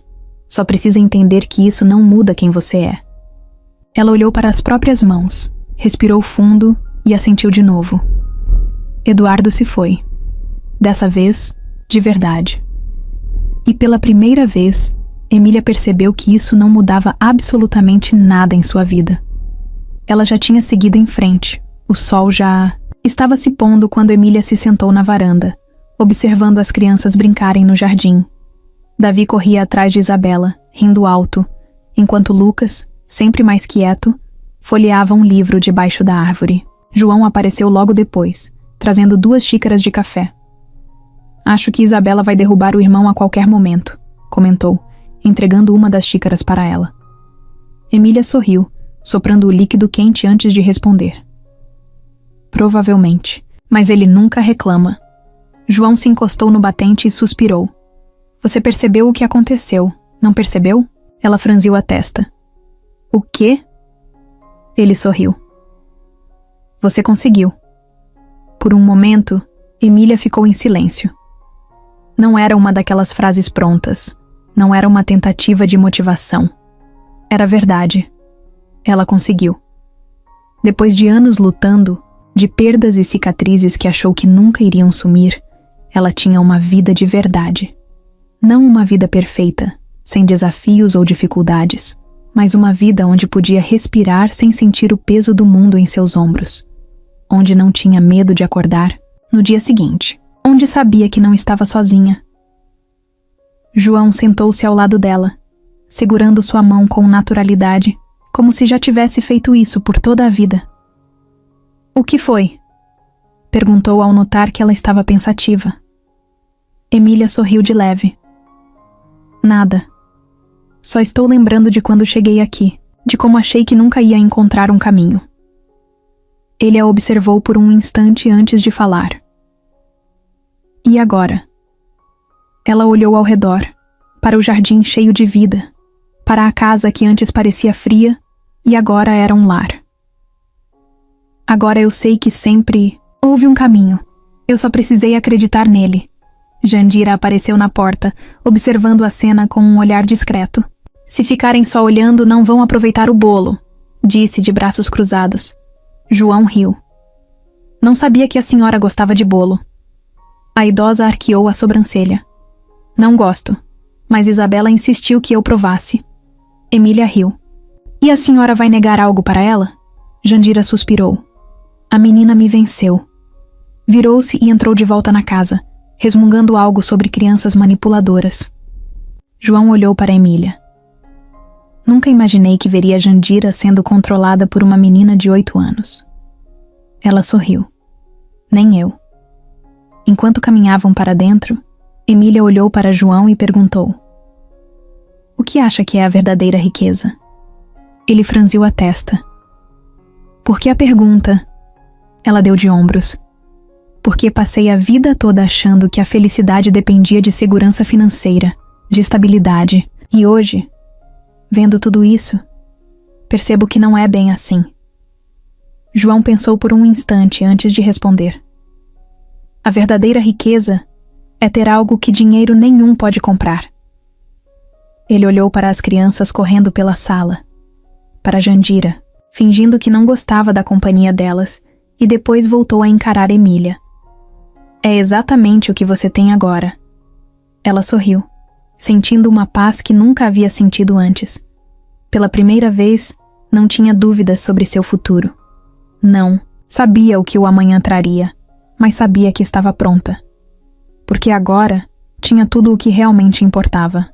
Só precisa entender que isso não muda quem você é. Ela olhou para as próprias mãos, respirou fundo e assentiu de novo. Eduardo se foi. Dessa vez, de verdade. E pela primeira vez, Emília percebeu que isso não mudava absolutamente nada em sua vida. Ela já tinha seguido em frente. O sol já estava se pondo quando Emília se sentou na varanda, observando as crianças brincarem no jardim. Davi corria atrás de Isabela, rindo alto, enquanto Lucas, sempre mais quieto, folheava um livro debaixo da árvore. João apareceu logo depois, trazendo 2 xícaras de café. Acho que Isabela vai derrubar o irmão a qualquer momento, comentou, entregando uma das xícaras para ela. Emília sorriu, soprando o líquido quente antes de responder. Provavelmente, mas ele nunca reclama. João se encostou no batente e suspirou. Você percebeu o que aconteceu, não percebeu? Ela franziu a testa. O quê? Ele sorriu. Você conseguiu. Por um momento, Emília ficou em silêncio. Não era uma daquelas frases prontas. Não era uma tentativa de motivação. Era verdade. Ela conseguiu. Depois de anos lutando, de perdas e cicatrizes que achou que nunca iriam sumir, ela tinha uma vida de verdade. Não uma vida perfeita, sem desafios ou dificuldades, mas uma vida onde podia respirar sem sentir o peso do mundo em seus ombros. Onde não tinha medo de acordar no dia seguinte. Onde sabia que não estava sozinha. João sentou-se ao lado dela, segurando sua mão com naturalidade, como se já tivesse feito isso por toda a vida. O que foi? Perguntou ao notar que ela estava pensativa. Emília sorriu de leve. Nada. Só estou lembrando de quando cheguei aqui, de como achei que nunca ia encontrar um caminho. Ele a observou por um instante antes de falar. E agora? Ela olhou ao redor, para o jardim cheio de vida, para a casa que antes parecia fria e agora era um lar. Agora eu sei que sempre houve um caminho. Eu só precisei acreditar nele. Jandira apareceu na porta, observando a cena com um olhar discreto. Se ficarem só olhando, não vão aproveitar o bolo, disse de braços cruzados. João riu. Não sabia que a senhora gostava de bolo. A idosa arqueou a sobrancelha. Não gosto, mas Isabela insistiu que eu provasse. Emília riu. E a senhora vai negar algo para ela? Jandira suspirou. A menina me venceu. Virou-se e entrou de volta na casa, resmungando algo sobre crianças manipuladoras. João olhou para Emília. Nunca imaginei que veria Jandira sendo controlada por uma menina de 8 anos. Ela sorriu. Nem eu. Enquanto caminhavam para dentro, Emília olhou para João e perguntou: O que acha que é a verdadeira riqueza? Ele franziu a testa. Por que a pergunta? Ela deu de ombros. Porque passei a vida toda achando que a felicidade dependia de segurança financeira, de estabilidade. E hoje, vendo tudo isso, percebo que não é bem assim. João pensou por um instante antes de responder. A verdadeira riqueza é ter algo que dinheiro nenhum pode comprar. Ele olhou para as crianças correndo pela sala, para Jandira, fingindo que não gostava da companhia delas, e depois voltou a encarar Emília. É exatamente o que você tem agora. Ela sorriu. sentindo uma paz que nunca havia sentido antes. Pela primeira vez, não tinha dúvidas sobre seu futuro. Não, sabia o que o amanhã traria, mas sabia que estava pronta. Porque agora tinha tudo o que realmente importava.